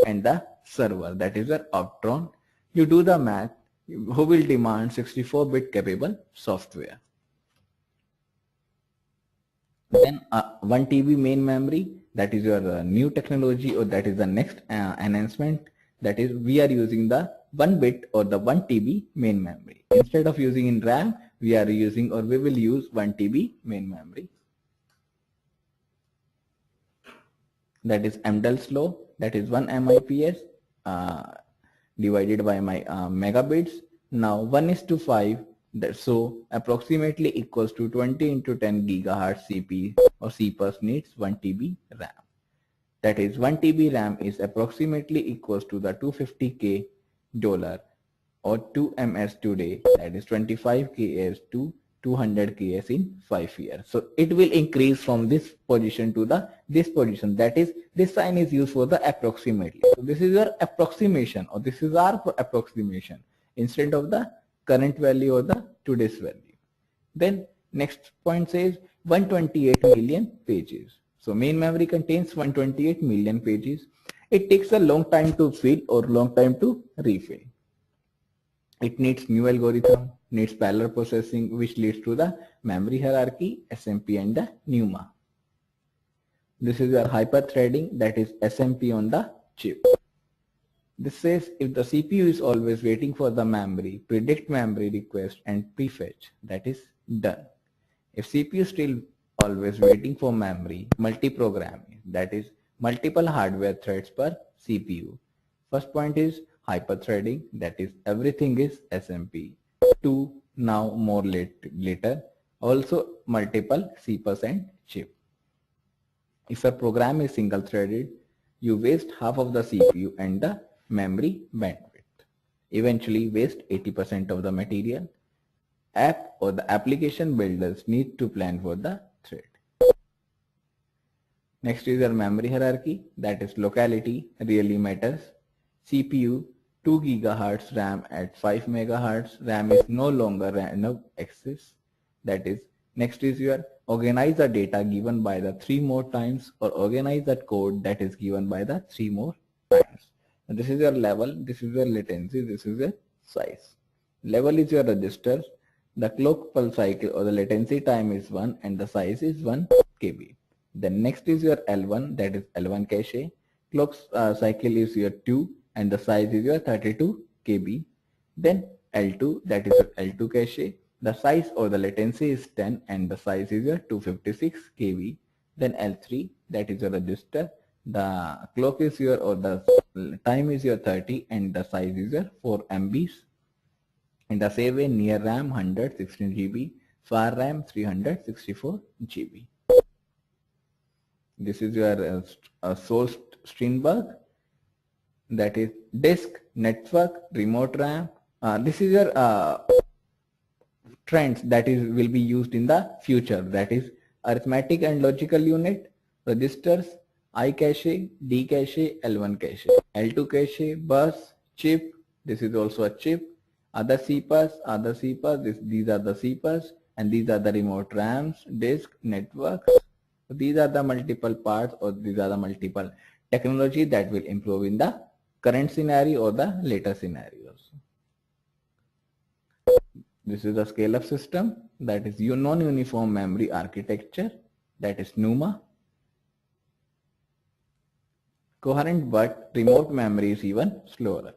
and the server, that is your Optron. You do the math, who will demand 64-bit capable software. Then 1 TB main memory, that is your new technology, or that is the next enhancement. That is, we are using the 1 bit or the 1 TB main memory. Instead of using in RAM, we are using, or we will use 1 TB main memory. That is MDEL's law, that is 1 MIPS divided by my megabits. Now 1:5, so approximately equals to 20 into 10 gigahertz CP or CPUs needs 1 TB RAM. That is 1 TB RAM is approximately equals to the $250K or 2 MS today, that is 25 KS to 200 KS in 5 years. So it will increase from this position to this position. That is, this sign is used for the approximately. So this is your approximation, or this is our approximation instead of the current value or the today's value. Then next point says 128 million pages. So main memory contains 128 million pages. It takes a long time to fill or long time to refill. It needs new algorithm, needs parallel processing, which leads to the memory hierarchy, SMP and the NUMA. This is your hyper-threading, that is SMP on the chip. This says if the CPU is always waiting for the memory, predict memory request and prefetch, that is done. If CPU is still always waiting for memory, multi-programming, that is multiple hardware threads per CPU. First point is hyper-threading, that is everything is SMP. 2, now more later, also multiple CPUs and chip. If a program is single-threaded, you waste half of the CPU and the memory bandwidth. Eventually waste 80% of the material. App or the application builders need to plan for the thread. Next is your memory hierarchy, that is locality really matters. CPU 2 GHz RAM at 5 MHz, RAM is no longer random access, that is Next is your organize the data given by the 3 more times, or organize the code that is given by the 3 more times. And this is your level, this is your latency, this is your size. Level is your register, the clock pulse cycle or the latency time is 1 and the size is 1 KB. Then next is your L1, that is L1 cache. Clock cycle is your 2 and the size is your 32 KB. Then L2, that is your L2 cache. The size or the latency is 10 and the size is your 256 KB. Then L3, that is your register. The clock is your, or the time is your 30 and the size is your 4 MBs. In the same way, near RAM 116 GB, far RAM 364 GB. This is your source Strindberg, that is disk, network, remote RAM. This is your trends that will be used in the future, that is arithmetic and logical unit, registers, I cache, D cache, L1 cache, L2 cache, bus, chip, this is also a chip, other CPUs, these are the CPUs, and these are the remote RAMs, disk, networks. These are the multiple parts, or these are the multiple technology that will improve in the current scenario or the later scenarios. This is the scale-up system, that is non-uniform memory architecture, that is NUMA. Coherent but remote memory is even slower.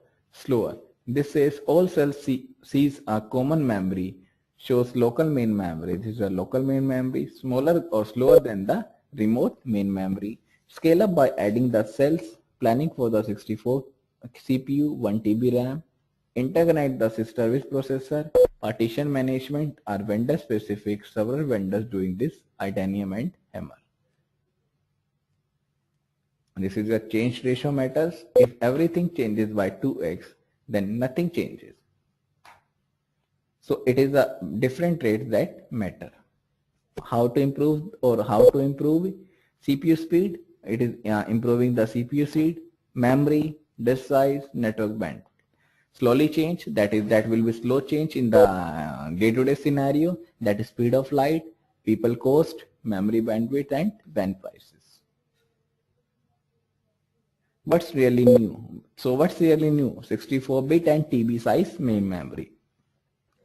This says all cells sees a common memory, shows local main memory. This is a local main memory, smaller or slower than the remote main memory. Scale up by adding the cells, planning for the 64 CPU, 1 TB RAM, interconnect the service processor, partition management are vendor specific, several vendors doing this, Itanium and Hammer. This is a change ratio matters. If everything changes by 2x, then nothing changes. So it is a different rates that matter. How to improve CPU speed? It is improving the CPU speed, memory, disk size, network bandwidth. Slowly change, that will be slow change in the day-to-day scenario, that is speed of light, people cost, memory bandwidth and WAN prices. What's really new? So what's really new? 64-bit and TB size main memory.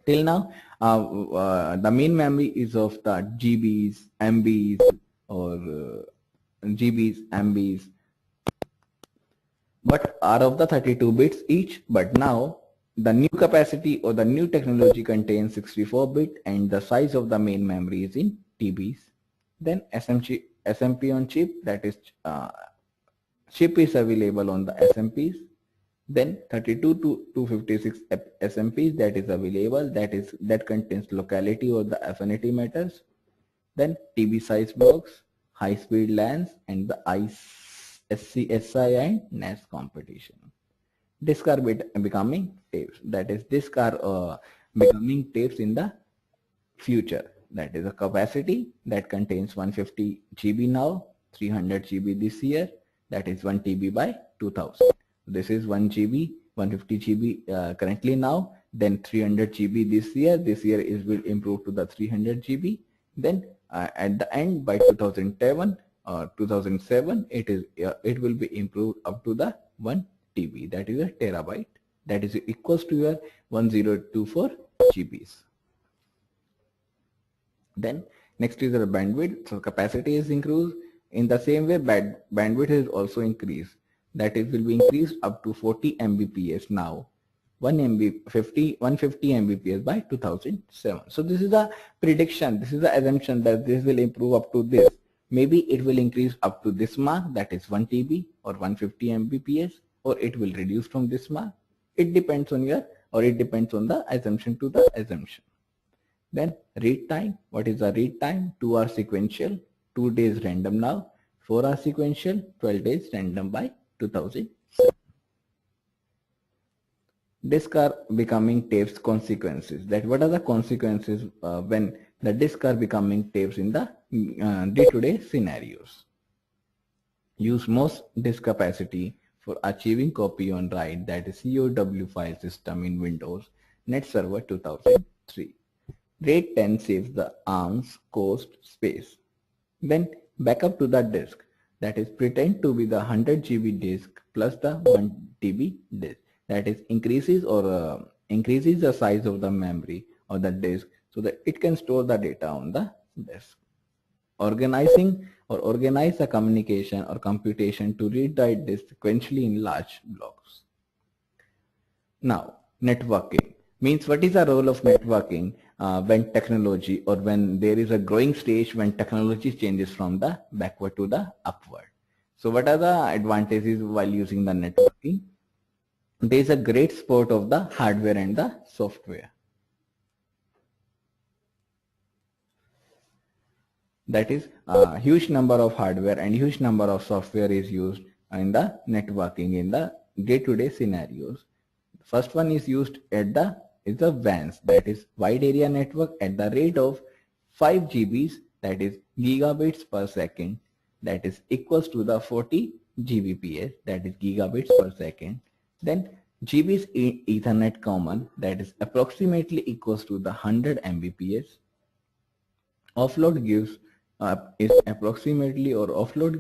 Till now, the main memory is of the GBs, MBs, or GBs, MBs, but are of the 32 bits each. But now the new capacity or the new technology contains 64-bit and the size of the main memory is in TBs. Then SMP on chip, that is chip is available on the SMPs. Then 32 to 256 SMPs that is available, that contains locality or the affinity matters. Then TB size blocks, high speed LANs, and the SCSI and NAS competition. Disk are becoming tapes, that is disk are becoming tapes in the future. That is a capacity that contains 150 GB now, 300 GB this year, that is 1 TB by 2000. This is 1 GB, 150 GB currently now, then 300 GB this year. This year it will improve to the 300 GB. Then at the end by 2007 or 2007, it will be improved up to the 1 TB, that is a terabyte, that is equals to your 1024 GBs. Then next is the bandwidth. So capacity is increased. In the same way, bandwidth is also increased. That it will be increased up to 40 Mbps now, 150 Mbps by 2007. So this is the prediction, this is the assumption that this will improve up to this. Maybe it will increase up to this mark, that is 1 TB or 150 Mbps, or it will reduce from this mark. It depends on the assumption to the assumption. Then read time. What is the read time? 2 hours sequential, 2 days random now, 4 hours sequential, 12 days random by 2007. Disk are becoming tapes consequences. That what are the consequences when the disk are becoming tapes in the day-to-day scenarios? Use most disk capacity for achieving copy on write, that is COW file system in Windows, Net Server 2003. RAID 10 saves the ARM's cost space. Then backup to the disk, that is pretend to be the 100 GB disk plus the 1 TB disk, that is increases the size of the memory or the disk so that it can store the data on the disk. Organize the communication or computation to read the disk sequentially in large blocks. Now, networking means what is the role of networking when technology or when there is a growing stage when technology changes from the backward to the upward. So what are the advantages while using the networking? There is a great support of the hardware and the software. That is a huge number of hardware and huge number of software is used in the networking in the day-to-day scenarios. First one is used at the WANs, that is wide area network, at the rate of 5 GBs, that is gigabits per second, that is equals to the 40 Gbps, that is gigabits per second. Then GBs in Ethernet common, that is approximately equals to the 100 Mbps. Offload gives offload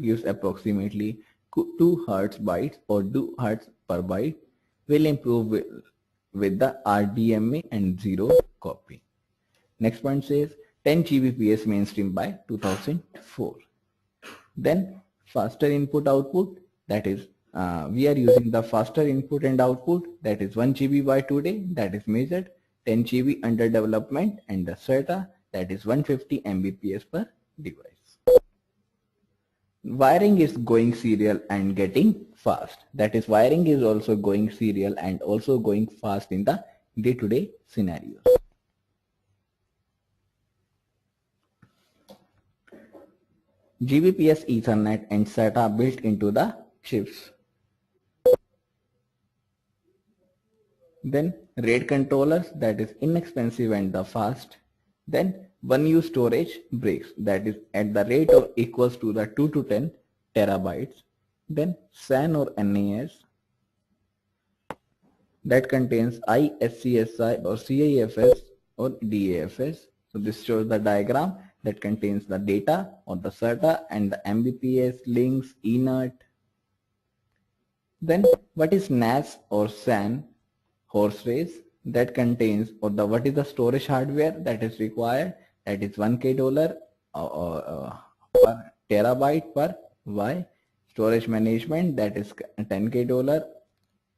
gives approximately 2 Hz bytes or 2 Hz per byte, will improve with the RDMA and zero copy. Next point says 10 Gbps mainstream by 2004. Then faster input output, that is we are using the faster input and output, that is 1 GB by today, that is measured, 10 GB under development, and the SATA, that is 150 Mbps per device. Wiring is going serial and getting fast, that is wiring is also going serial and also going fast in the day-to-day scenarios. GBPS, Ethernet and SATA built into the chips. Then RAID controllers, that is inexpensive and the fast. Then one-use storage breaks, that is at the rate of equals to the 2 to 10 terabytes. Then SAN or NAS, that contains ISCSI or CIFS or DAFS. So this shows the diagram that contains the data on the SATA and the Mbps, links, eNAT. Then what is NAS or SAN? Horse race, that contains what is the storage hardware that is required, that is $1K per terabyte per Y. Storage management, that is $10K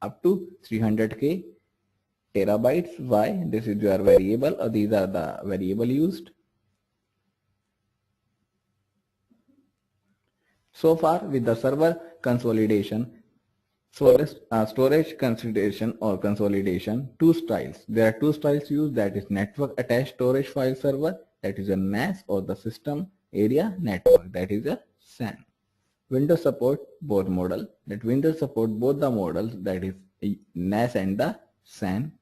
up to 300K terabytes Y. This is your variable, or these are the variable used. So far with the server consolidation, storage consolidation or consolidation, two styles. There are two styles used, that is network attached storage file server, that is a NAS, or the system area network, that is a SAN. Windows support both model, that Windows support both the models, that is NAS and the SAN.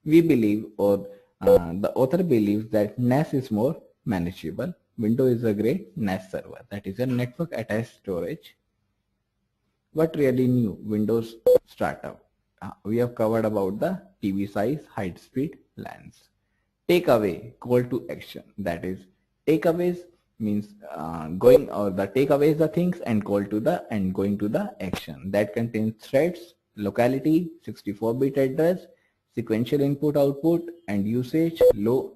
We believe, or the author believes, that NAS is more manageable. Windows is a great NAS server, that is a network attached storage. What really new? Windows startup. We have covered about the TV size, height, speed, LANs. Takeaway, call to action. That is, takeaways means going, or the takeaways the things and call to the and going to the action. That contains threads, locality, 64-bit address, sequential input output and usage, low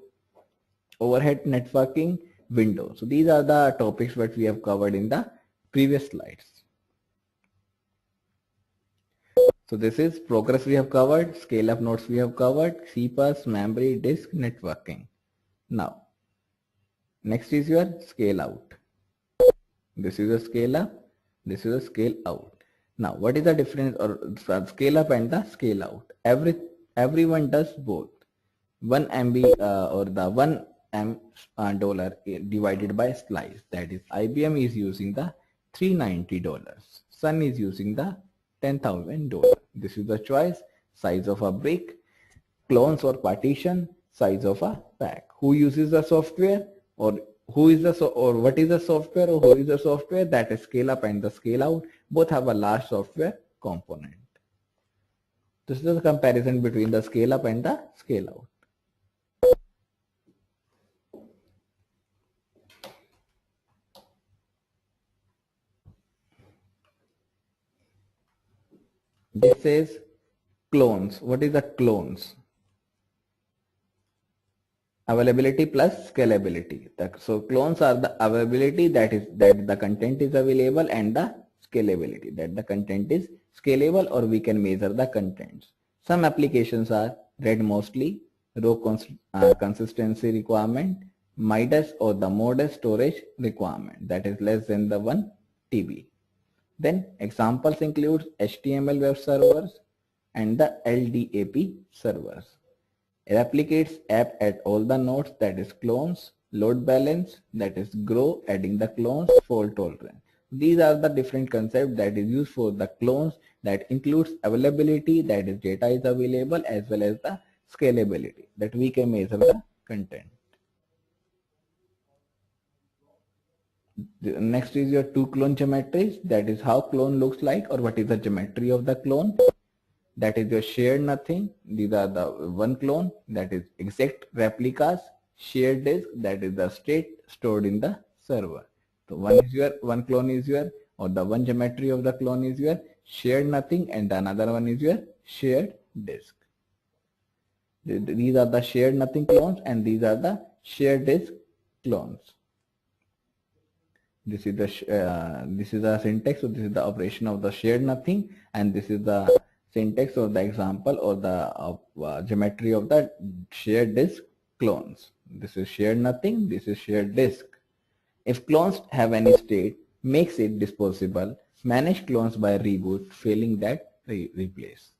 overhead networking, Windows. So these are the topics that we have covered in the previous slides. So this is progress we have covered, scale up nodes we have covered, CPUs, memory, disk, networking. Now, next is your scale out. This is a scale up, this is a scale out. Now, what is the difference or scale up and the scale out? Everyone does both. 1 MB or the 1 M dollar divided by slice. That is, IBM is using the $390. Sun is using the $10,000. This is the choice. Size of a brick, clones or partition, size of a pack. Who uses the software, or who is the or what is the software, or who is the software? That is scale up and the scale out. Both have a large software component. This is the comparison between the scale up and the scale out. This says clones. What is the clones? Availability plus scalability. So clones are the availability, that the content is available, and the scalability, that the content is scalable or we can measure the contents. Some applications are read mostly, row consistency requirement, MIDAS or the modest storage requirement, that is less than the 1 TB. Then examples include HTML web servers and the LDAP servers. Replicates app at all the nodes, that is clones, load balance, that is grow, adding the clones, fault tolerance. These are the different concepts that is used for the clones, that includes availability, that is data is available, as well as the scalability, that we can measure the content. Next is your two clone geometries, that is how clone looks like or what is the geometry of the clone. That is your shared nothing. These are the one clone, that is exact replicas. Shared disk, that is the state stored in the server. So one clone is your, or the one geometry of the clone is your shared nothing, and the another one is your shared disk. These are the shared nothing clones, and these are the shared disk clones. This is the syntax. So this is the operation of the shared nothing, and this is the syntax or the example or the geometry of the shared disk clones. This is shared nothing, this is shared disk. If clones have any state, makes it disposable, manage clones by reboot, failing that replace.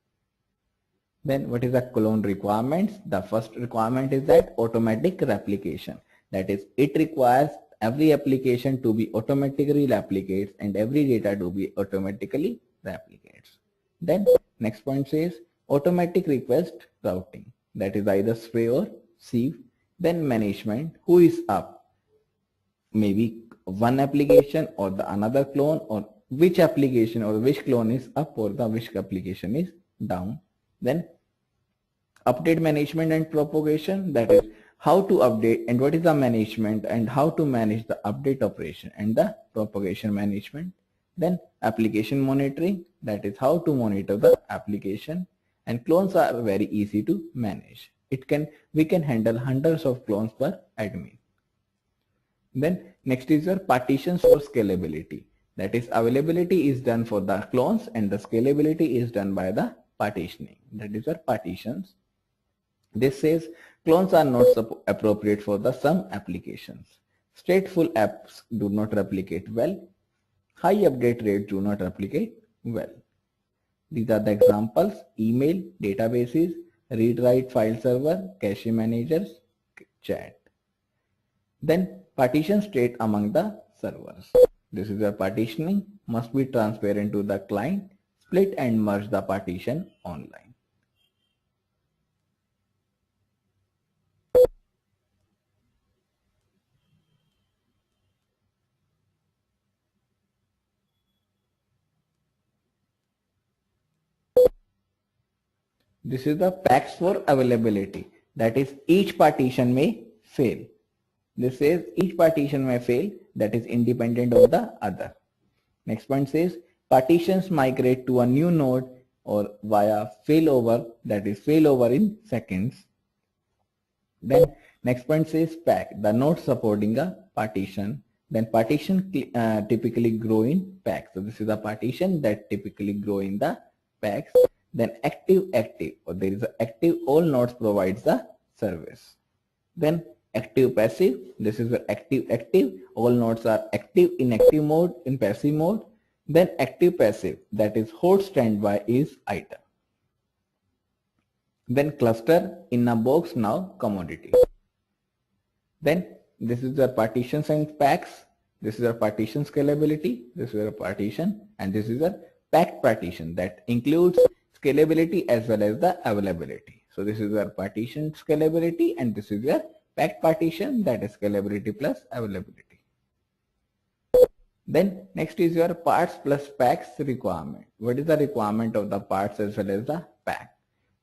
Then what is the clone requirements? The first requirement is that automatic replication. That is, it requires every application to be automatically replicates and every data to be automatically replicates. Then next point says automatic request routing, that is either Sway or Sieve. Then management, who is up, maybe one application or the another clone, or which application or which clone is up or the which application is down. Then update management and propagation, that is how to update and what is the management and how to manage the update operation and the propagation management. Then application monitoring, that is how to monitor the application, and clones are very easy to manage. We can handle hundreds of clones per admin. Then next is your partitions for scalability, that is availability is done for the clones and the scalability is done by the partitioning, that is your partitions. This says clones are not appropriate for the some applications. Stateful apps do not replicate well. High update rates do not replicate well. These are the examples: email, databases, read-write file server, cache managers, chat. Then partition state among the servers. This is a partitioning, must be transparent to the client, split and merge the partition online. This is the packs for availability, that is each partition may fail. This says each partition may fail, that is independent of the other. Next point says partitions migrate to a new node or via failover, that is failover in seconds. Then next point says pack, the node supporting a partition. Then partition typically grow in packs. So this is a partition that typically grow in the packs. Then active, or there is a active, all nodes provides the service. Then active passive, this is where active, all nodes are active in active mode, in passive mode. Then active passive, that is hold standby is item. Then cluster, in a box, now commodity. Then this is the partitions and packs. This is a partition scalability, this is a partition, and this is a packed partition that includes scalability as well as the availability. So this is your partition scalability and this is your packed partition, that is scalability plus availability. Then next is your parts plus packs requirement. What is the requirement of the parts as well as the pack?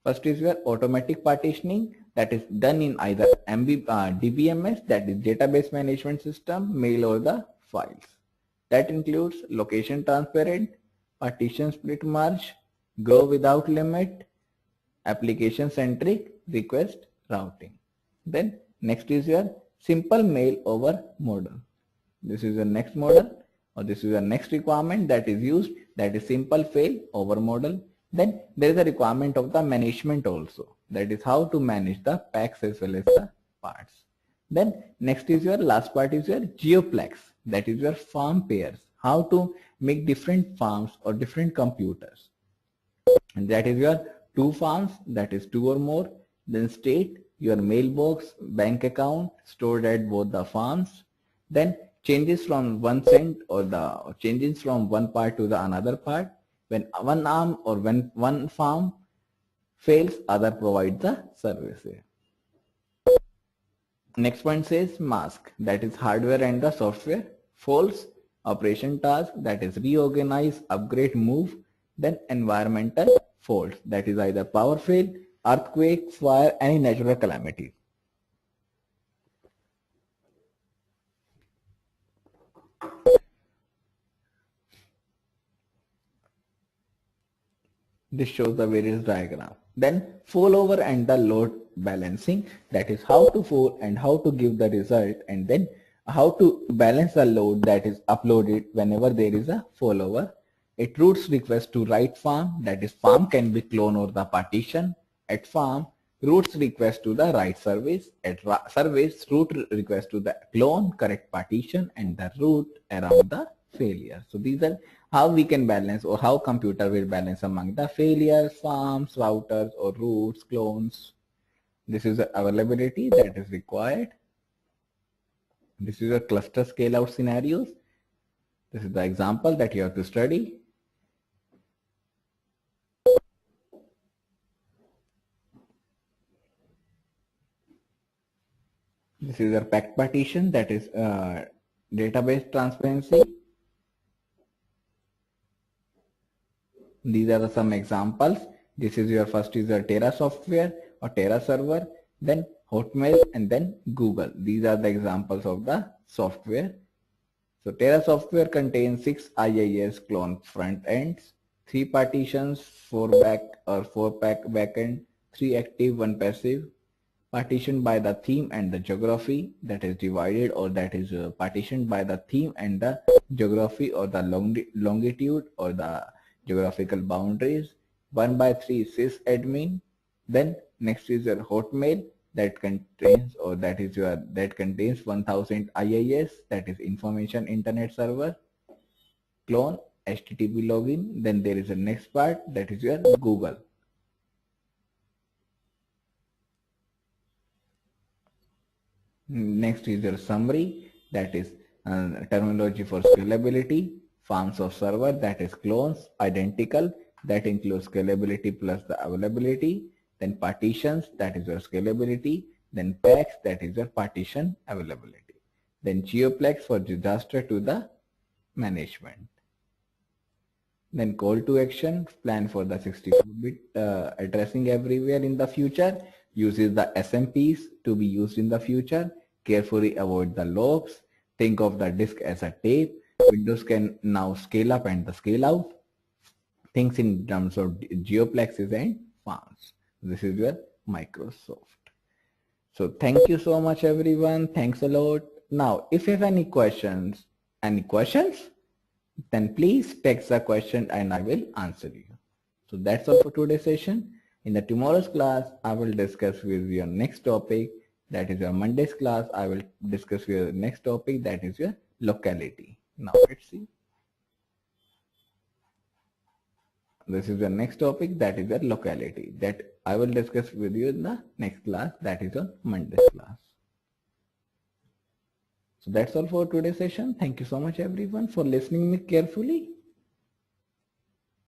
First is your automatic partitioning, that is done in either DBMS, that is database management system, mail or the files. That includes location transparent, partition split merge, grow without limit, application centric, request routing. Then next is your simple mail over model. This is the next model, or this is the next requirement that is used, that is simple fail over model. Then there is a requirement of the management also, that is how to manage the packs as well as the parts. Then next is your last part is your geoplex, that is your farm pairs, how to make different farms or different computers. And that is your two farms, that is two or more. Then state, your mailbox, bank account stored at both the farms. Then changes from one cent or the changes from one part to the another part. When one arm or when one farm fails, other provide the service. Next one says mask, that is hardware and the software. False, operation task, that is reorganize, upgrade, move. Then environmental faults, that is either power fail, earthquake, fire, any natural calamity. This shows the various diagram. Then failover and the load balancing, that is how to fail and how to give the result, and then how to balance the load that is uploaded whenever there is a failover. It routes request to write farm, that is farm can be clone or the partition. At farm, routes request to the write service. At service, route request to the clone, correct partition, and the route around the failure. So these are how we can balance, or how computer will balance among the failures, farms, routers, or routes, clones. This is the availability that is required. This is a cluster scale out scenarios. This is the example that you have to study. This is a packed partition, that is database transparency. These are some examples. This is your first is your Terra software or Terra server, then Hotmail, and then Google. These are the examples of the software. So Terra software contains 6 IIS clone front ends, 3 partitions, 4 back or 4 pack backend, 3 active, 1 passive, partitioned by the theme and the geography, that is divided, or that is partitioned by the theme and the geography, or the longitude or the geographical boundaries. 1 by 3 sysadmin. Then next is your Hotmail, that contains, or that is your, that contains 1000 IIS, that is information internet server, clone, HTTP login. Then there is a next part, that is your Google. Next is your summary, that is terminology for scalability, farms of server, that is clones, identical, that includes scalability plus the availability. Then partitions, that is your scalability. Then packs, that is your partition availability. Then geoplex for disaster to the management. Then call to action, plan for the 64-bit addressing everywhere in the future, uses the SMPs to be used in the future, carefully avoid the locks, think of the disk as a tape. Windows can now scale up and the scale out, things in terms of geoplexes and farms. This is your Microsoft. So thank you so much everyone. Thanks a lot. Now if you have any questions, then please text the question and I will answer you. So that's all for today's session. In the tomorrow's class, I will discuss with your next topic, that is your Monday's class. I will discuss your next topic, that is your locality. Now let's see. This is the next topic, that is the locality, that I will discuss with you in the next class, that is on Monday's class. So that's all for today's session. Thank you so much everyone for listening me carefully.